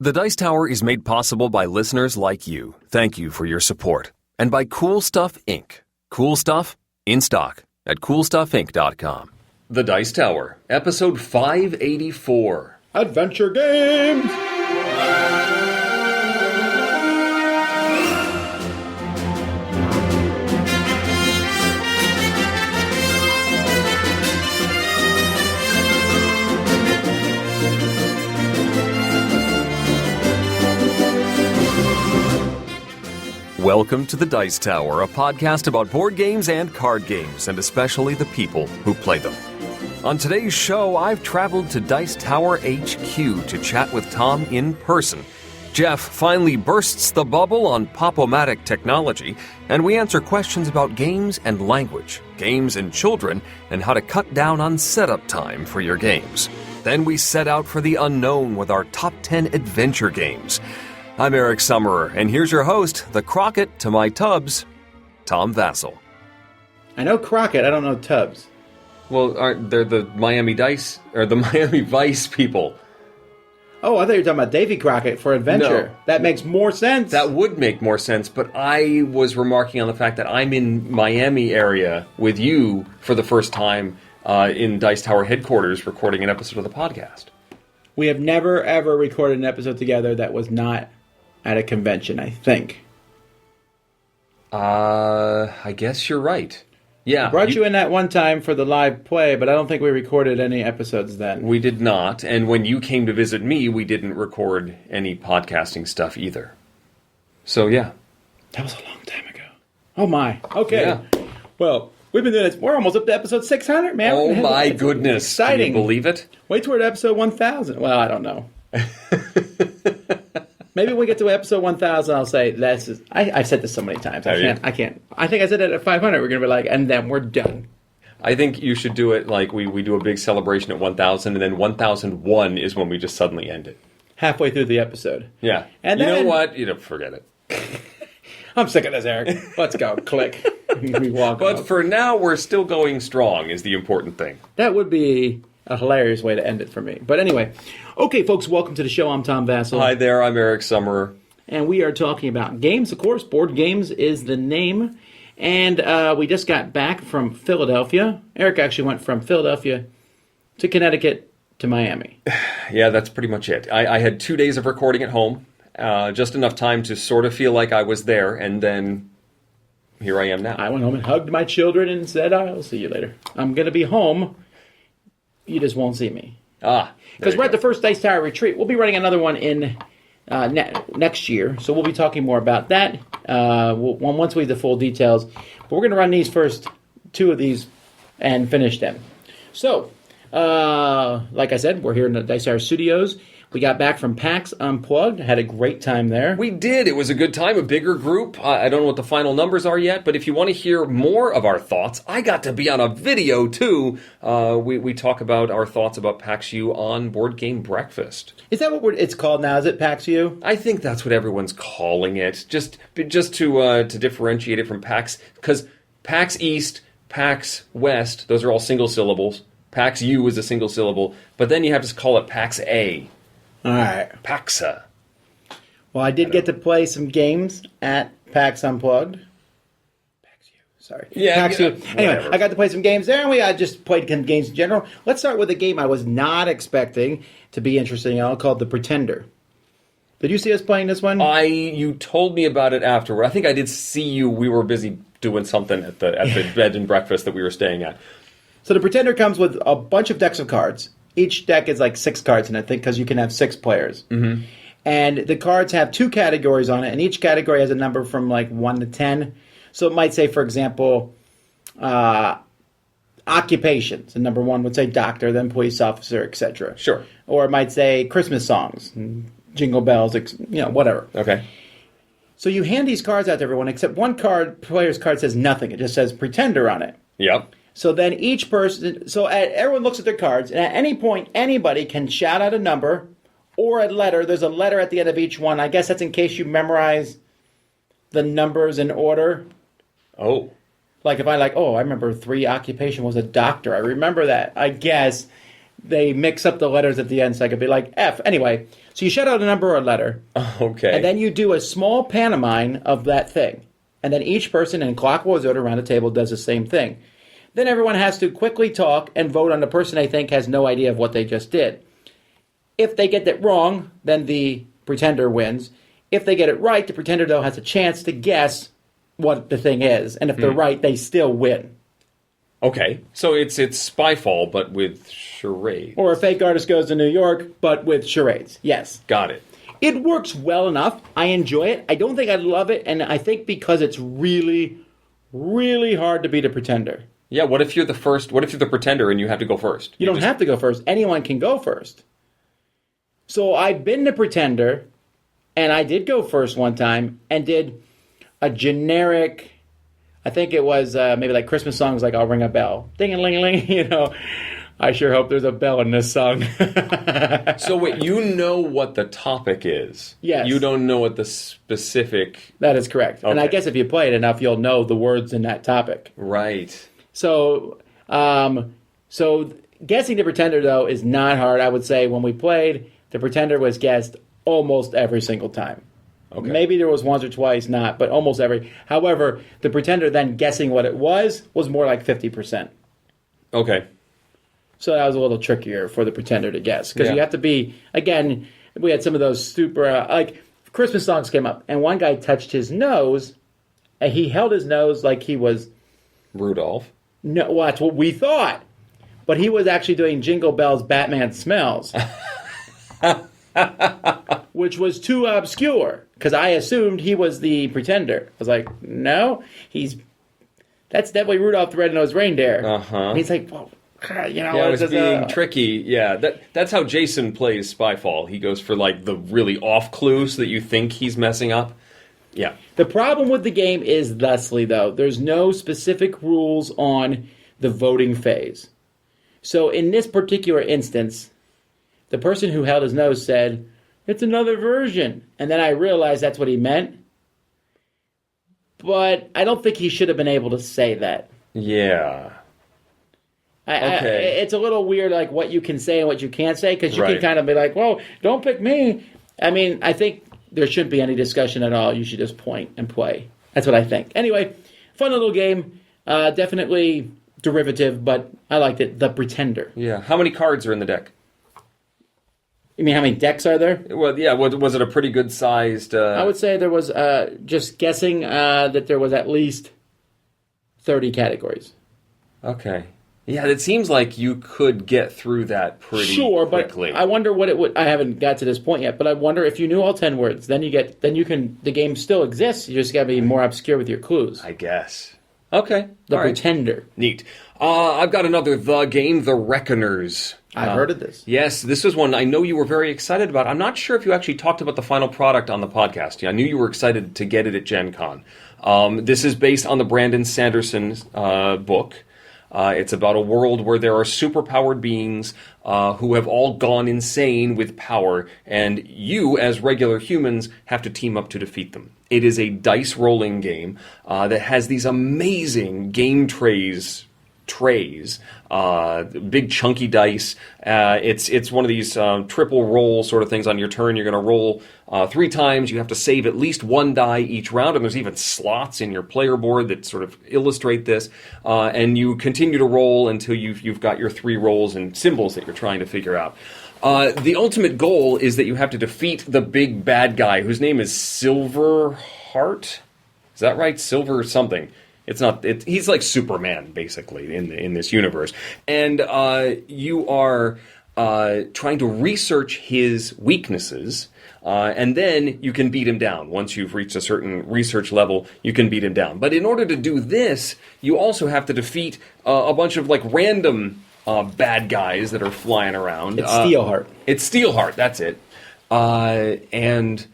The Dice Tower is made possible by listeners like you. Thank you for your support. And by Cool Stuff Inc. Cool Stuff, in stock at CoolStuffInc.com. The Dice Tower, episode 584. Adventure Games! Welcome to the Dice Tower, a podcast about board games and card games, and especially the people who play them. On today's show, I've traveled to Dice Tower HQ to chat with Tom in person. Geoff finally bursts the bubble on Pop-O-Matic technology, and we answer questions about games and language, games and children, and how to cut down on setup time for your games. Then we set out for the unknown with our top 10 adventure games. I'm Eric Summerer, and here's your host, the Crockett to my Tubbs, Tom Vassell. I know Crockett, I don't know Tubbs. Well, they're the Miami Dice, or the Miami Vice people. Oh, I thought you were talking about Davy Crockett for Adventure. No. That makes more sense. That would make more sense, but I was remarking on the fact that I'm in Miami area with you for the first time in Dice Tower headquarters recording an episode of the podcast. We have never, ever recorded an episode together that was not at a convention, I think. I guess you're right. Yeah. I brought you in that one time for the live play, but I don't think we recorded any episodes then. We did not, and when you came to visit me, we didn't record any podcasting stuff either. So, yeah. That was a long time ago. Oh, my. Okay. Yeah. Well, we've been doing this. We're almost up to episode 600, man. Oh, my goodness. Exciting. Can you believe it? Wait till we're at episode 1000. Well, I don't know. Maybe when we get to episode 1000, I'll say, I've said this so many times. I can't. I think I said it at 500. We're going to be like, and then we're done. I think you should do it like we do a big celebration at 1000, and then 1001 is when we just suddenly end it. Halfway through the episode. Yeah. And you then, know what? Forget it. I'm sick of this, Eric. Let's go. Click. We walk But off. for now, we're still going strong is the important thing. That would be a hilarious way to end it for me. But anyway, okay, folks, welcome to the show. I'm Tom Vassell. Hi there, I'm Eric Summerer. And we are talking about games, of course. Board Games is the name. And we just got back from Philadelphia. Eric actually went from Philadelphia to Connecticut to Miami. Yeah, that's pretty much it. I had 2 days of recording at home, just enough time to sort of feel like I was there, and then here I am now. I went home and hugged my children and said, I'll see you later. I'm going to be home. You just won't see me. Because we're at the first Dice Tower retreat. We'll be running another one in next year, so we'll be talking more about that once we have the full details. But we're going to run these first, 2 of these, and finish them. So, like I said, we're here in the Dice Tower studios. We got back from PAX Unplugged. Had a great time there. We did. It was a good time, a bigger group. I don't know what the final numbers are yet, but if you want to hear more of our thoughts, I got to be on a video, too. We talk about our thoughts about PAX U on Board Game Breakfast. Is that what it's called now? Is it PAX U? I think that's what everyone's calling it, just to differentiate it from PAX, because PAX East, PAX West, those are all single syllables. PAX U is a single syllable, but then you have to call it PAX A. All right. Paxa. Well, I did get to play some games at PAX Unplugged. PAX U, sorry. Yeah. PAX U. Anyway, I got to play some games there, and I just played games in general. Let's start with a game I was not expecting to be interesting at all, called The Pretender. Did you see us playing this one? You told me about it afterward. I think I did see you. We were busy doing something at the bed and breakfast that we were staying at. So The Pretender comes with a bunch of decks of cards. Each deck is like 6 cards in it, I think, because you can have 6 players. Mm-hmm. And the cards have 2 categories on it, and each category has a number from like 1 to 10. So it might say, for example, occupations. And number 1 would say doctor, then police officer, etc. Sure. Or it might say Christmas songs, jingle bells, whatever. Okay. So you hand these cards out to everyone, except one player's card says nothing. It just says Pretender on it. Yep. So then each person, everyone looks at their cards, and at any point, anybody can shout out a number or a letter. There's a letter at the end of each one. I guess that's in case you memorize the numbers in order. Oh. Like if I remember 3 occupation was a doctor. I remember that. I guess they mix up the letters at the end, so I could be like F. Anyway, so you shout out a number or a letter. Okay. And then you do a small pantomime of that thing. And then each person in clockwise order around the table does the same thing. Then everyone has to quickly talk and vote on the person they think has no idea of what they just did. If they get that wrong, then the pretender wins. If they get it right, the pretender, though, has a chance to guess what the thing is. And if they're right, they still win. Okay. So it's Spyfall, but with charades. Or a fake artist goes to New York, but with charades. Yes. Got it. It works well enough. I enjoy it. I don't think I love it. And I think because it's really, really hard to beat a pretender. Yeah, what if you're the pretender and you have to go first? You don't have to go first. Anyone can go first. So I've been the pretender, and I did go first one time, and did a generic, I think it was maybe like Christmas songs like I'll Ring a Bell. Ding-a-ling-a-ling, you know. I sure hope there's a bell in this song. So wait, you know what the topic is. Yes. You don't know what the specific... That is correct. Okay. And I guess if you play it enough, you'll know the words in that topic. Right. So guessing the pretender, though, is not hard. I would say when we played, the pretender was guessed almost every single time. Okay. Maybe there was once or twice not, but almost every. However, the pretender then guessing what it was more like 50%. Okay. So that was a little trickier for the pretender to guess. Because you have to be, again, we had some of those super, like, Christmas songs came up, and one guy touched his nose, and he held his nose like he was... Rudolph. No, well, that's what we thought. But he was actually doing Jingle Bells, Batman Smells. Which was too obscure, because I assumed he was the pretender. I was like, no, that's definitely Rudolph the Red-Nosed Reindeer. Uh-huh. And he's like, well, you know. Yeah, it was being tricky. Yeah, that's how Jason plays Spyfall. He goes for, like, the really off clue so that you think he's messing up. Yeah. The problem with the game is thusly, though. There's no specific rules on the voting phase. So in this particular instance, the person who held his nose said, it's another version. And then I realized that's what he meant. But I don't think he should have been able to say that. Yeah. Okay. It's a little weird, like, what you can say and what you can't say, because you can kind of be like, whoa, don't pick me. I mean, I think there shouldn't be any discussion at all. You should just point and play. That's what I think. Anyway, fun little game. Definitely derivative, but I liked it. The Pretender. Yeah. How many cards are in the deck? You mean how many decks are there? Well, yeah. Was it a pretty good sized? I would say there was, just guessing, that there was at least 30 categories. Okay. Yeah, it seems like you could get through that pretty quickly. But I wonder what it would. I haven't got to this point yet, but I wonder if you knew all 10 words, then you can. The game still exists. You just got to be more obscure with your clues. I guess. Okay. The Pretender. Right. Neat. I've got another game, The Reckoners. I've heard of this. Yes, this was one I know you were very excited about. I'm not sure if you actually talked about the final product on the podcast. Yeah, I knew you were excited to get it at Gen Con. This is based on the Brandon Sanderson book. It's about a world where there are superpowered beings who have all gone insane with power, and you, as regular humans, have to team up to defeat them. It is a dice-rolling game that has these amazing game trays, big chunky dice. It's one of these triple roll sort of things. On your turn, you're going to roll 3 times. You have to save at least 1 die each round, and there's even slots in your player board that sort of illustrate this. And you continue to roll until you've got your 3 rolls and symbols that you're trying to figure out. The ultimate goal is that you have to defeat the big bad guy, whose name is Silverheart. Is that right? Silver something. It's not. He's like Superman, basically, in this universe, and you are trying to research his weaknesses, and then you can beat him down. Once you've reached a certain research level, you can beat him down. But in order to do this, you also have to defeat a bunch of like random bad guys that are flying around. It's Steelheart. It's Steelheart. That's it, and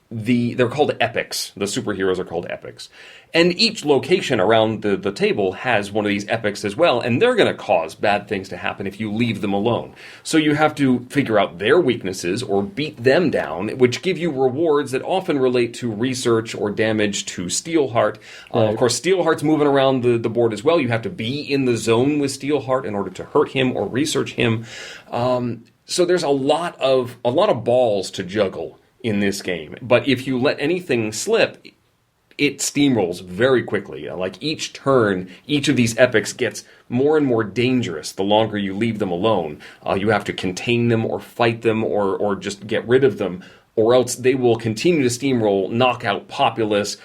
they're called epics. The superheroes are called epics. And each location around the table has one of these epics as well, and they're going to cause bad things to happen if you leave them alone. So you have to figure out their weaknesses or beat them down, which give you rewards that often relate to research or damage to Steelheart. Right. Of course, Steelheart's moving around the board as well. You have to be in the zone with Steelheart in order to hurt him or research him. So there's a lot of balls to juggle in this game. But if you let anything slip, it steamrolls very quickly. Like each turn, each of these epics gets more and more dangerous the longer you leave them alone. You have to contain them or fight them or just get rid of them, or else they will continue to steamroll, knock out Populace,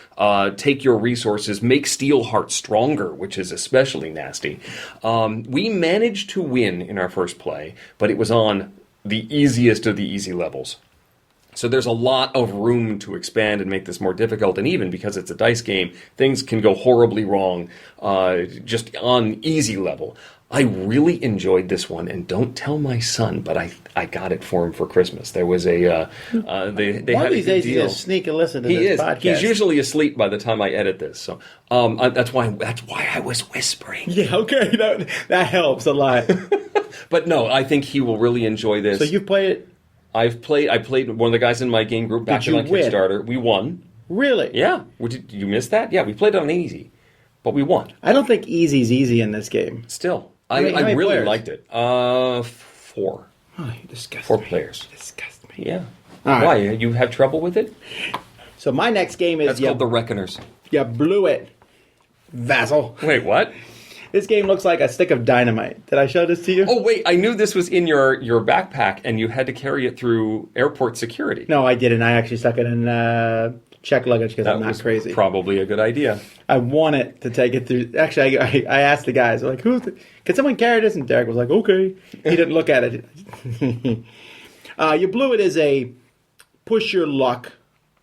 take your resources, make Steelheart stronger, which is especially nasty. We managed to win in our first play, but it was on the easiest of the easy levels. So there's a lot of room to expand and make this more difficult, and even because it's a dice game, things can go horribly wrong just on easy level. I really enjoyed this one, and don't tell my son, but I got it for him for Christmas. There was a they One had of these a days, good you deal. just sneak and listen to He this is. podcast. He's usually asleep by the time I edit this, so that's why I was whispering. Yeah, okay, that helps a lot. But no, I think he will really enjoy this. So you've played it? I played one of the guys in my game group back Did in you my win? Kickstarter. We won. Really? Yeah. Did you miss that? Yeah, we played it on easy, but we won. I don't think easy's easy in this game. Still, How I many really players? liked it. 4. Oh, you disgust 4 me. players. You disgust me. Yeah. All right. Why? You have trouble with it? So my next game is That's called the Reckoners. you blew it, vassal. Wait, what? This game looks like a stick of dynamite. Did I show this to you? Oh, wait, I knew this was in your backpack, and you had to carry it through airport security. No, I didn't. I actually stuck it in check luggage because That I'm not was crazy. probably a good idea. I wanted to take it through. Actually, I asked the guys, like, can someone carry this? And Derek was like, okay. He didn't look at it. You blew it as a push your luck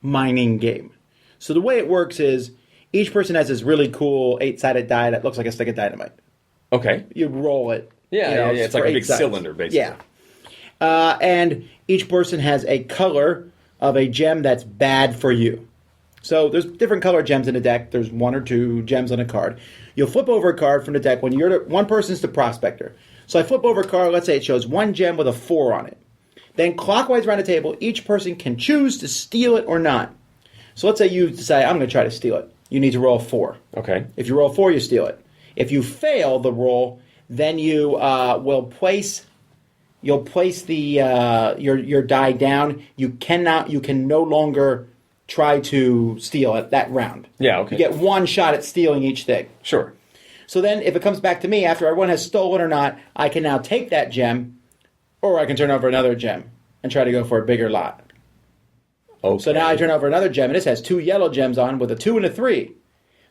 mining game. So the way it works is each person has this really cool 8-sided die that looks like a stick of dynamite. Okay. You roll it. Yeah, it's like for a 8 big sides. cylinder, basically. Yeah. And each person has a color of a gem that's bad for you. So there's different color gems in the deck. There's 1 or 2 gems on a card. You'll flip over a card from the deck when one person's the prospector. So I flip over a card. Let's say it shows 1 gem with a 4 on it. Then clockwise around the table, each person can choose to steal it or not. So let's say you decide, I'm going to try to steal it. You need to roll a 4. Okay. If you roll a 4, you steal it. If you fail the roll, then you will place. You'll place the your die down. You can no longer try to steal it that round. Yeah. Okay. You get 1 shot at stealing each thing. Sure. So then, if it comes back to me after everyone has stolen or not, I can now take that gem, or I can turn over another gem and try to go for a bigger lot. Okay. So now I turn over another gem, and this has 2 yellow gems on with a 2 and a 3.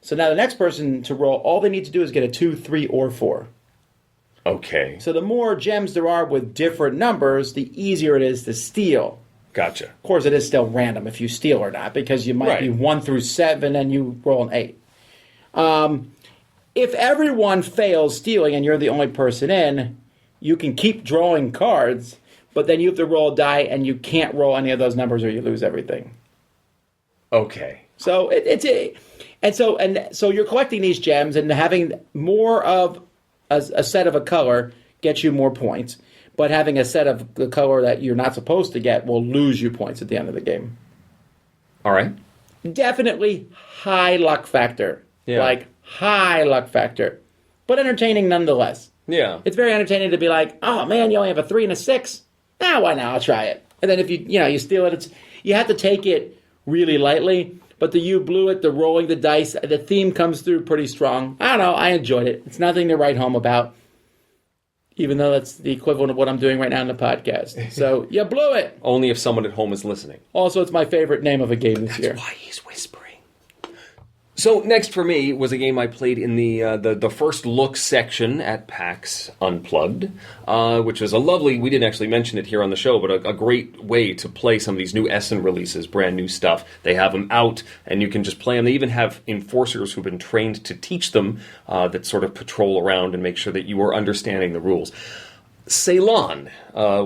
So now the next person to roll, all they need to do is get a 2, 3, or 4. Okay. So the more gems there are with different numbers, the easier it is to steal. Gotcha. Of course, it is still random if you steal or not, because you might be 1 through 7 and you roll an 8. If everyone fails stealing and you're the only person in, you can keep drawing cards, but then you have to roll a die and you can't roll any of those numbers or you lose everything. Okay. So so you're collecting these gems, and having more of a set of a color gets you more points, but having a set of the color that you're not supposed to get will lose you points at the end of the game. All right. Definitely high luck factor. Yeah. Like high luck factor. But entertaining nonetheless. Yeah. It's very entertaining to be like, oh man, you only have a 3 and a 6. Why not? I'll try it. And then if you steal it, you have to take it really lightly. But you blew it, the rolling the dice, the theme comes through pretty strong. I don't know. I enjoyed it. It's nothing to write home about, even though that's the equivalent of what I'm doing right now in the podcast. So you blew it. Only if someone at home is listening. Also, it's my favorite name of a game this year. That's why he's whispering. So next for me was a game I played in the first look section at PAX Unplugged, which was a lovely, we didn't actually mention it here on the show, but a great way to play some of these new Essen releases, brand new stuff. They have them out, and you can just play them. They even have enforcers who've been trained to teach them that sort of patrol around and make sure that you are understanding the rules. Ceylon,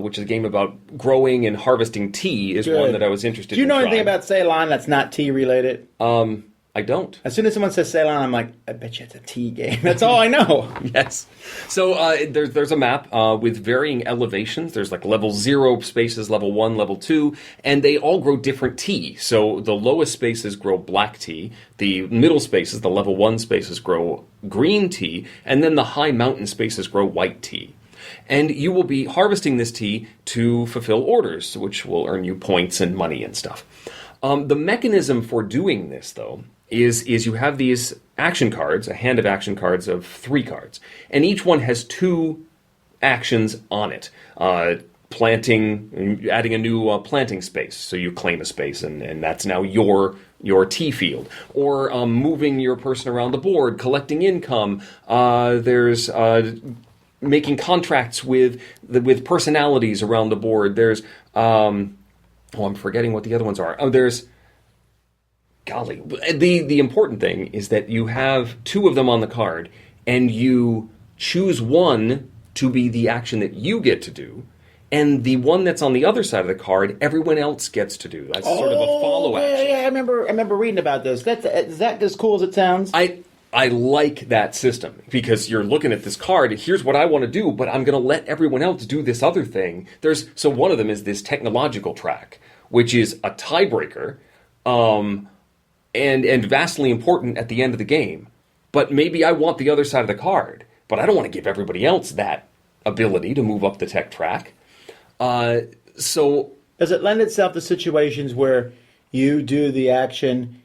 which is a game about growing and harvesting tea, is one that I was interested in. Do you know anything trying. about Ceylon that's not tea related? I don't. As soon as someone says Ceylon, I'm like, I bet you it's a tea game. That's all I know. Yes. So there's a map with varying elevations. There's like level 0 spaces, level 1, level 2, and they all grow different tea. So the lowest spaces grow black tea. The middle spaces, the level 1 spaces, grow green tea. And then the high mountain spaces grow white tea. And you will be harvesting this tea to fulfill orders, which will earn you points and money and stuff. The mechanism for doing this, though, is you have these action cards, a hand of action cards of 3 cards, and each one has 2 actions on it. Planting, adding a new planting space, so you claim a space, and that's now your tea field. Or moving your person around the board, collecting income. There's making contracts with personalities around the board. There's I'm forgetting what the other ones are. There's golly. The important thing is that you have 2 of them on the card, and you choose one to be the action that you get to do, and the one that's on the other side of the card, everyone else gets to do. That's sort of a follow action. Yeah, I remember reading about this. Is that as cool as it sounds? I like that system, because you're looking at this card, here's what I want to do, but I'm going to let everyone else do this other thing. So one of them is this technological track, which is a tiebreaker, and vastly important at the end of the game. But maybe I want the other side of the card, but I don't want to give everybody else that ability to move up the tech track. So does it lend itself to situations where you do the action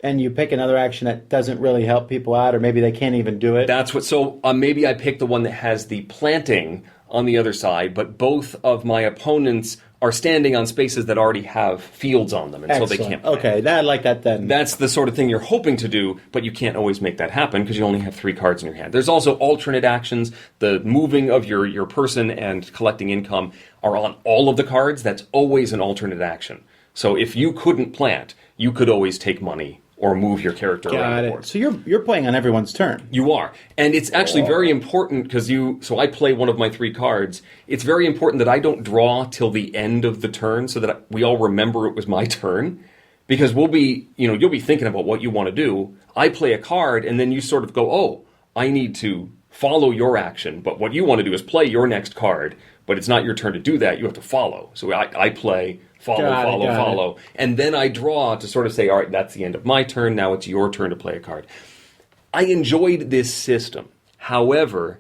and you pick another action that doesn't really help people out, or maybe they can't even do it? That's what. So maybe I pick the one that has the planting on the other side, but both of my opponents are standing on spaces that already have fields on them, and so they can't plant. Okay, I like that then. That's the sort of thing you're hoping to do, but you can't always make that happen because you only have 3 cards in your hand. There's also alternate actions. The moving of your person and collecting income are on all of the cards. That's always an alternate action. So if you couldn't plant, you could always take money or move your character around the board. So you're playing on everyone's turn. You are. And it's actually very important because so I play one of my 3 cards. It's very important that I don't draw till the end of the turn so that we all remember it was my turn. Because you'll be thinking about what you want to do. I play a card and then you sort of go, oh, I need to follow your action. But what you want to do is play your next card. But it's not your turn to do that. You have to follow. So I play... Follow. And then I draw to sort of say, all right, that's the end of my turn. Now it's your turn to play a card. I enjoyed this system. However,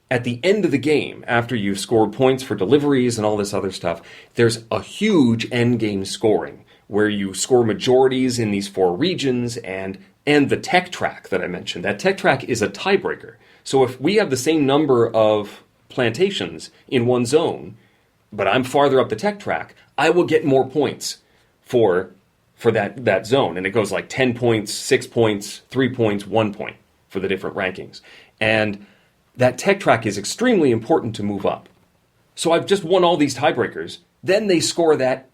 at the end of the game, after you've scored points for deliveries and all this other stuff, there's a huge end game scoring where you score majorities in these 4 regions and the tech track that I mentioned. That tech track is a tiebreaker. So if we have the same number of plantations in one zone, but I'm farther up the tech track, I will get more points for that zone. And it goes like 10 points, 6 points, 3 points, 1 point for the different rankings. And that tech track is extremely important to move up. So I've just won all these tiebreakers. Then they score that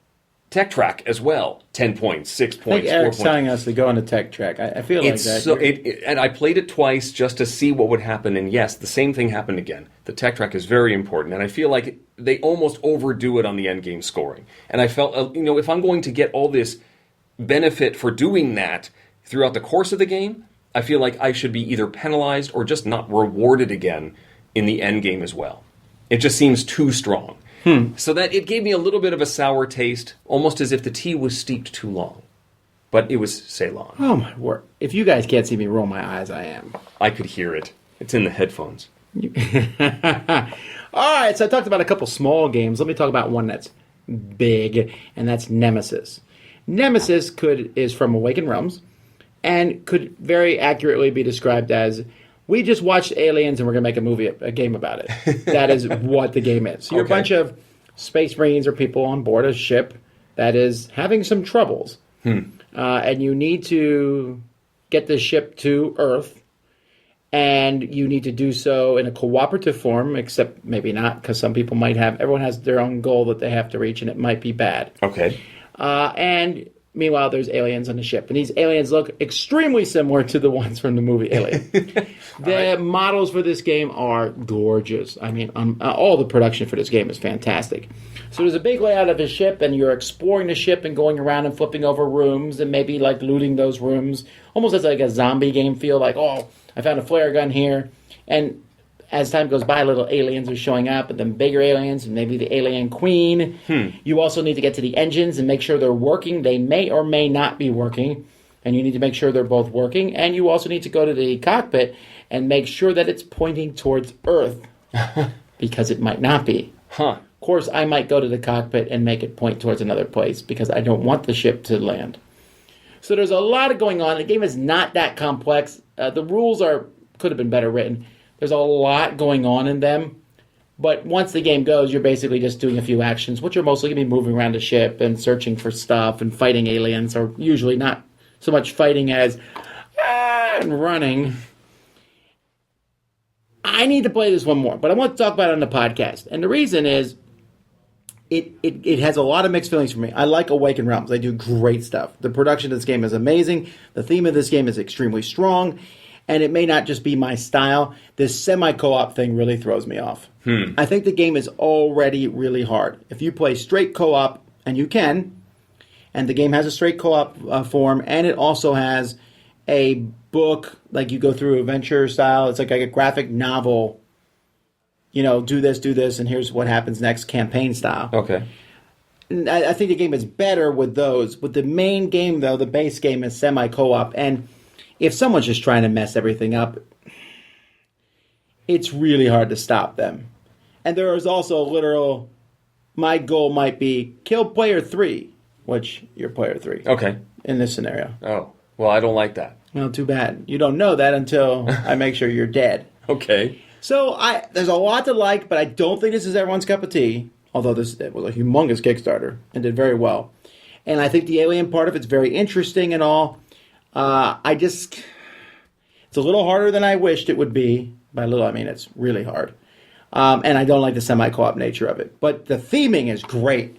tech track as well. 10 points, 6 points, 4 points. Eric's telling us to go on the tech track. I feel like that. And I played it twice just to see what would happen. And yes, the same thing happened again. The tech track is very important. And I feel like they almost overdo it on the end game scoring. And I felt, if I'm going to get all this benefit for doing that throughout the course of the game, I feel like I should be either penalized or just not rewarded again in the end game as well. It just seems too strong. So that it gave me a little bit of a sour taste, almost as if the tea was steeped too long. But it was Ceylon. Oh, my word. If you guys can't see me roll my eyes, I am. I could hear it. It's in the headphones. All right, so I talked about a couple small games. Let me talk about one that's big, and that's Nemesis. Nemesis is from Awakened Realms, and could very accurately be described as, we just watched Aliens and we're going to make a game about it. That is what the game is. So you're a bunch of space marines or people on board a ship that is having some troubles. And you need to get the ship to Earth, and you need to do so in a cooperative form, except maybe not, because some people everyone has their own goal that they have to reach, and it might be bad. Okay. And Meanwhile, there's aliens on the ship, and these aliens look extremely similar to the ones from the movie Alien. The models for this game are gorgeous. I mean, all the production for this game is fantastic. So there's a big layout of a ship, and you're exploring the ship and going around and flipping over rooms and maybe like looting those rooms. Almost as like a zombie game feel, like, oh, I found a flare gun here. And as time goes by, little aliens are showing up, and then bigger aliens, and maybe the alien queen. You also need to get to the engines and make sure they're working. They may or may not be working, and you need to make sure they're both working. And you also need to go to the cockpit and make sure that it's pointing towards Earth, because it might not be. Of course, I might go to the cockpit and make it point towards another place, because I don't want the ship to land. So there's a lot going on. The game is not that complex. The rules could have been better written. There's a lot going on in them, but once the game goes, you're basically just doing a few actions, which are mostly going to be moving around the ship and searching for stuff and fighting aliens, or usually not so much fighting as and running. I need to play this one more, but I want to talk about it on the podcast, and the reason is it has a lot of mixed feelings for me. I like Awakened Realms. They do great stuff. The production of this game is amazing. The theme of this game is extremely strong. And it may not just be my style. This semi-co-op thing really throws me off. I think the game is already really hard. If you play straight co-op, and you can, and the game has a straight co-op form, and it also has a book, like you go through adventure style. It's like a graphic novel, do this, and here's what happens next, campaign style. Okay. And I think the game is better with those. With the main game, though, the base game is semi-co-op, and if someone's just trying to mess everything up, it's really hard to stop them. And there is also a literal, my goal might be kill player 3, which you're player 3. Okay. In this scenario. Oh, well, I don't like that. Well, too bad. You don't know that until I make sure you're dead. Okay. So there's a lot to like, but I don't think this is everyone's cup of tea, although this was a humongous Kickstarter and did very well. And I think the alien part of it's very interesting and all. It's a little harder than I wished it would be. By little, I mean it's really hard. And I don't like the semi-co-op nature of it. But the theming is great.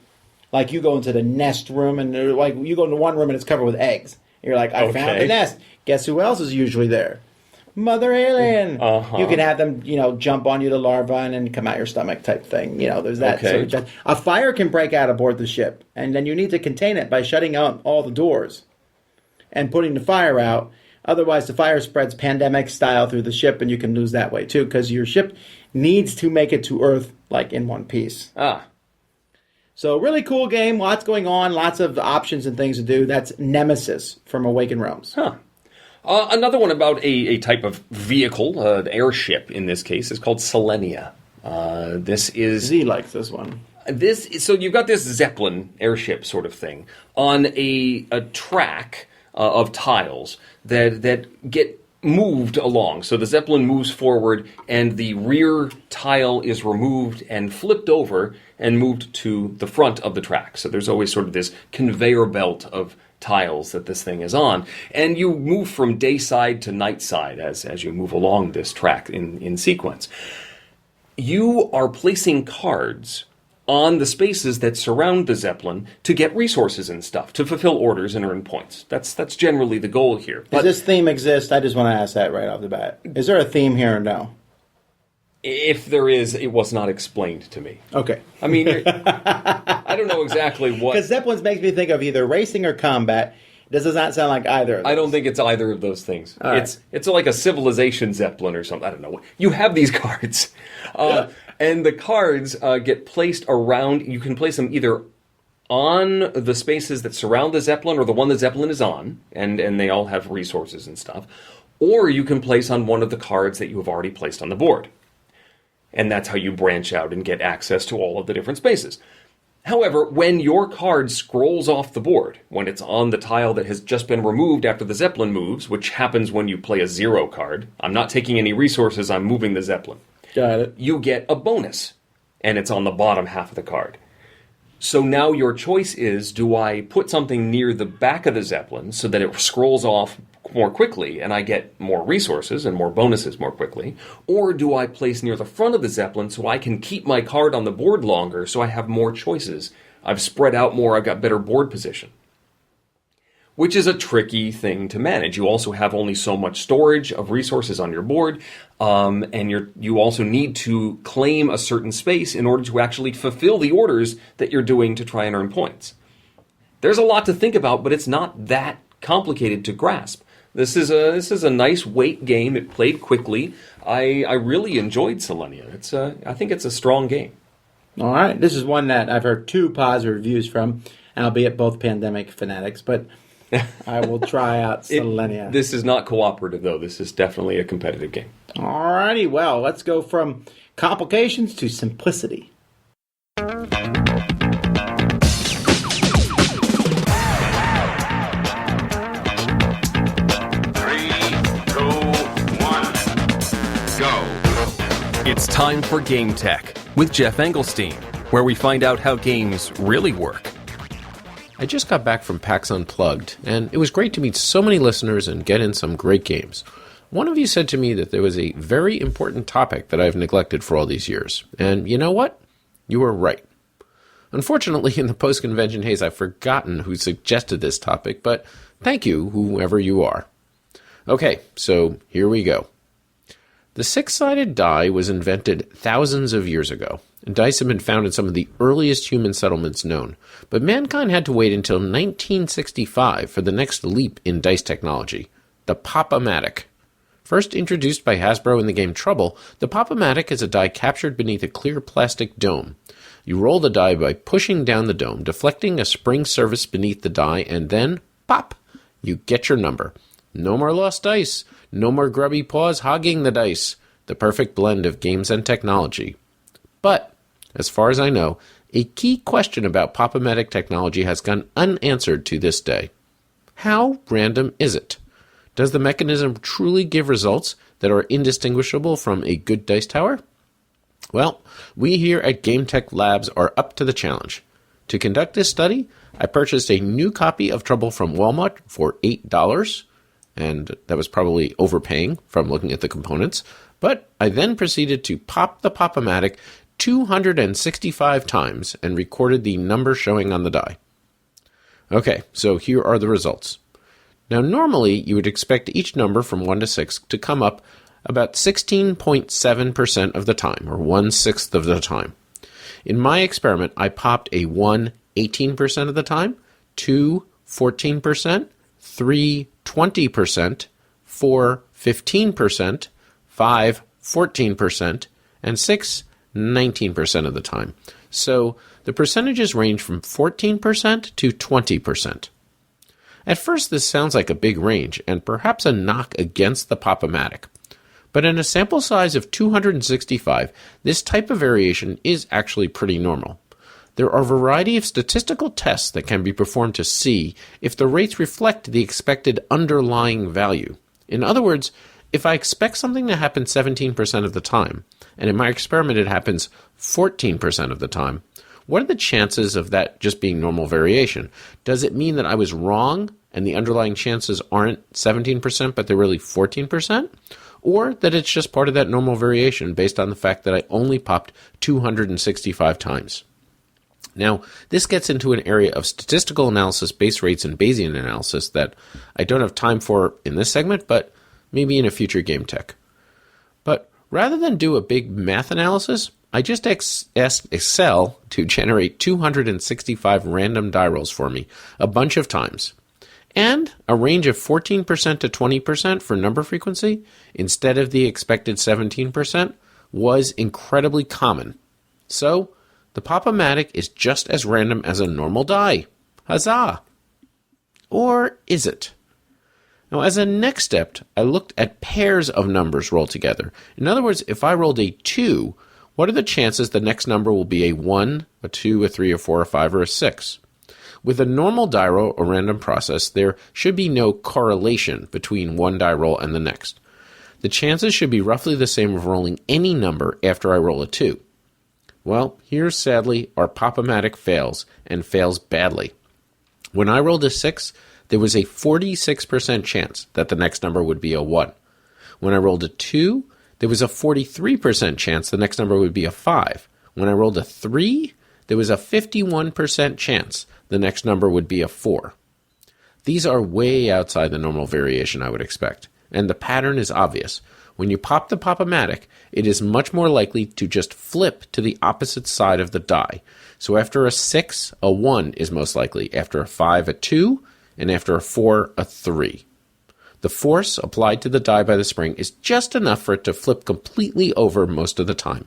Like, you go into the nest room, and you go into one room, and it's covered with eggs. You're like, I found the nest. Guess who else is usually there? Mother alien. You can have them, jump on you, the larva, and then come out your stomach type thing. There's that sort of... A fire can break out aboard the ship, and then you need to contain it by shutting out all the doors and putting the fire out. Otherwise, the fire spreads pandemic style through the ship, and you can lose that way too, because your ship needs to make it to Earth like in one piece. So really cool game, lots going on, lots of options and things to do. That's Nemesis from Awakened Realms. Another one about a type of vehicle, an airship in this case, is called Selenia. This is... Z likes this one. So you've got this Zeppelin airship sort of thing on a track of tiles that get moved along. So the Zeppelin moves forward, and the rear tile is removed and flipped over and moved to the front of the track. So there's always sort of this conveyor belt of tiles that this thing is on. And you move from day side to night side as you move along this track in sequence. You are placing cards on the spaces that surround the Zeppelin to get resources and stuff, to fulfill orders and earn points. That's generally the goal here. Does this theme exist? I just want to ask that right off the bat. Is there a theme here or no? If there is, it was not explained to me. Okay. I mean, I don't know exactly what... Because Zeppelins makes me think of either racing or combat. This does not sound like either of those. I don't think it's either of those things. It's like a civilization Zeppelin or something. I don't know. You have these cards. And the cards get placed around. You can place them either on the spaces that surround the Zeppelin or the one the Zeppelin is on, and they all have resources and stuff. Or you can place on one of the cards that you have already placed on the board. And that's how you branch out and get access to all of the different spaces. However, when your card scrolls off the board, when it's on the tile that has just been removed after the Zeppelin moves, which happens when you play a 0 card, I'm not taking any resources, I'm moving the Zeppelin. Got it. You get a bonus, and it's on the bottom half of the card. So now your choice is, do I put something near the back of the Zeppelin so that it scrolls off more quickly and I get more resources and more bonuses more quickly? Or do I place near the front of the Zeppelin so I can keep my card on the board longer so I have more choices? I've spread out more, I've got better board position. which is a tricky thing to manage. You also have only so much storage of resources on your board, and you also need to claim a certain space in order to actually fulfill the orders that you're doing to try and earn points. There's a lot to think about, but it's not that complicated to grasp. This is a nice weight game. It played quickly. I really enjoyed Selenia. I think it's a strong game. All right, this is one that I've heard 2 positive reviews from, albeit both pandemic fanatics, but I will try out Selenia. This is not cooperative, though. This is definitely a competitive game. All righty, well, let's go from complications to simplicity. 3, 2, 1, go. It's time for Game Tech with Geoff Engelstein, where we find out how games really work. I just got back from PAX Unplugged, and it was great to meet so many listeners and get in some great games. One of you said to me that there was a very important topic that I've neglected for all these years, and you know what? You were right. Unfortunately, in the post-convention haze, I've forgotten who suggested this topic, but thank you, whoever you are. Okay, so here we go. The 6-sided die was invented thousands of years ago, and dice have been found in some of the earliest human settlements known, but mankind had to wait until 1965 for the next leap in dice technology, the Pop-O-Matic. First introduced by Hasbro in the game Trouble, the Pop-O-Matic is a die captured beneath a clear plastic dome. You roll the die by pushing down the dome, deflecting a spring surface beneath the die, and then, pop, you get your number. No more lost dice. No more grubby paws hogging the dice. The perfect blend of games and technology. But, as far as I know, a key question about Pop-O-Matic technology has gone unanswered to this day. How random is it? Does the mechanism truly give results that are indistinguishable from a good dice tower? Well, we here at Game Tech Labs are up to the challenge. To conduct this study, I purchased a new copy of Trouble from Walmart for $8, and that was probably overpaying from looking at the components. But I then proceeded to pop the Pop-O-Matic 265 times and recorded the number showing on the die. Okay, so here are the results. Now normally you would expect each number from 1 to 6 to come up about 16.7% of the time, or 1/6 of the time. In my experiment, I popped a 1 18% of the time, 2 14%, 3 20%, 4 15%, 5 14%, and 6 19% of the time. So the percentages range from 14% to 20%. At first this sounds like a big range, and perhaps a knock against the Pop-O-Matic. But in a sample size of 265, this type of variation is actually pretty normal. There are a variety of statistical tests that can be performed to see if the rates reflect the expected underlying value. In other words, if I expect something to happen 17% of the time, and in my experiment it happens 14% of the time, what are the chances of that just being normal variation? Does it mean that I was wrong and the underlying chances aren't 17% but they're really 14%? Or that it's just part of that normal variation based on the fact that I only popped 265 times? Now, this gets into an area of statistical analysis, base rates, and Bayesian analysis that I don't have time for in this segment, but maybe in a future Game Tech. But rather than do a big math analysis, I just asked Excel to generate 265 random die rolls for me a bunch of times, and a range of 14% to 20% for number frequency instead of the expected 17% was incredibly common. So, the Pop-O-Matic is just as random as a normal die. Huzzah! Or is it? Now, as a next step, I looked at pairs of numbers rolled together. In other words, if I rolled a 2, what are the chances the next number will be a 1, a 2, a 3, a 4, a 5, or a 6? With a normal die roll or random process, there should be no correlation between one die roll and the next. The chances should be roughly the same of rolling any number after I roll a 2. Well, here sadly our Pop-O-Matic fails, and fails badly. When I rolled a 6, there was a 46% chance that the next number would be a 1. When I rolled a 2, there was a 43% chance the next number would be a 5. When I rolled a 3, there was a 51% chance the next number would be a 4. These are way outside the normal variation I would expect, and the pattern is obvious. When you pop the Pop-O-Matic, it is much more likely to just flip to the opposite side of the die. So after a 6, a 1 is most likely, after a 5, a 2, and after a 4, a 3. The force applied to the die by the spring is just enough for it to flip completely over most of the time.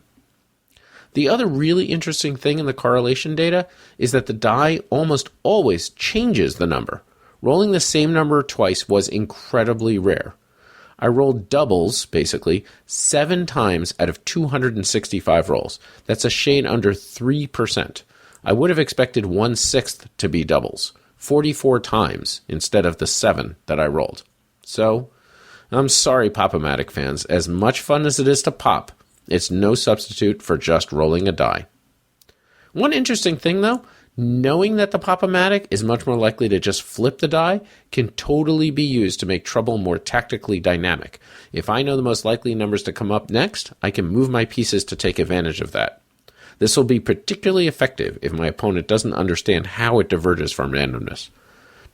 The other really interesting thing in the correlation data is that the die almost always changes the number. Rolling the same number twice was incredibly rare. I rolled doubles, basically, 7 times out of 265 rolls. That's a shade under 3%. I would have expected 1/6 to be doubles, 44 times instead of the 7 that I rolled. So, I'm sorry, Pop-O-Matic fans. As much fun as it is to pop, it's no substitute for just rolling a die. One interesting thing, though, knowing that the Pop-O-Matic is much more likely to just flip the die can totally be used to make trouble more tactically dynamic. If I know the most likely numbers to come up next, I can move my pieces to take advantage of that. This will be particularly effective if my opponent doesn't understand how it diverges from randomness.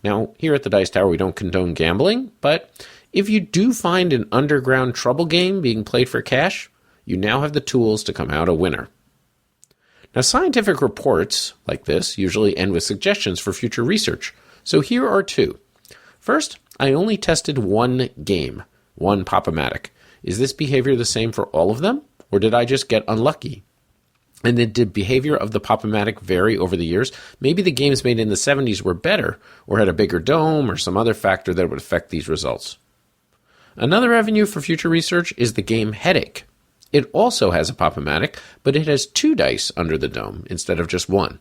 Now, here at the Dice Tower, we don't condone gambling, but if you do find an underground trouble game being played for cash, you now have the tools to come out a winner. Now, scientific reports like this usually end with suggestions for future research, so here are 2. First, I only tested one game, one Pop-O-Matic. Is this behavior the same for all of them, or did I just get unlucky? And then did behavior of the Pop-O-Matic vary over the years? Maybe the games made in the 70s were better, or had a bigger dome, or some other factor that would affect these results. Another avenue for future research is the game Headache. It also has a Pop-O-Matic, but it has 2 dice under the dome instead of just 1.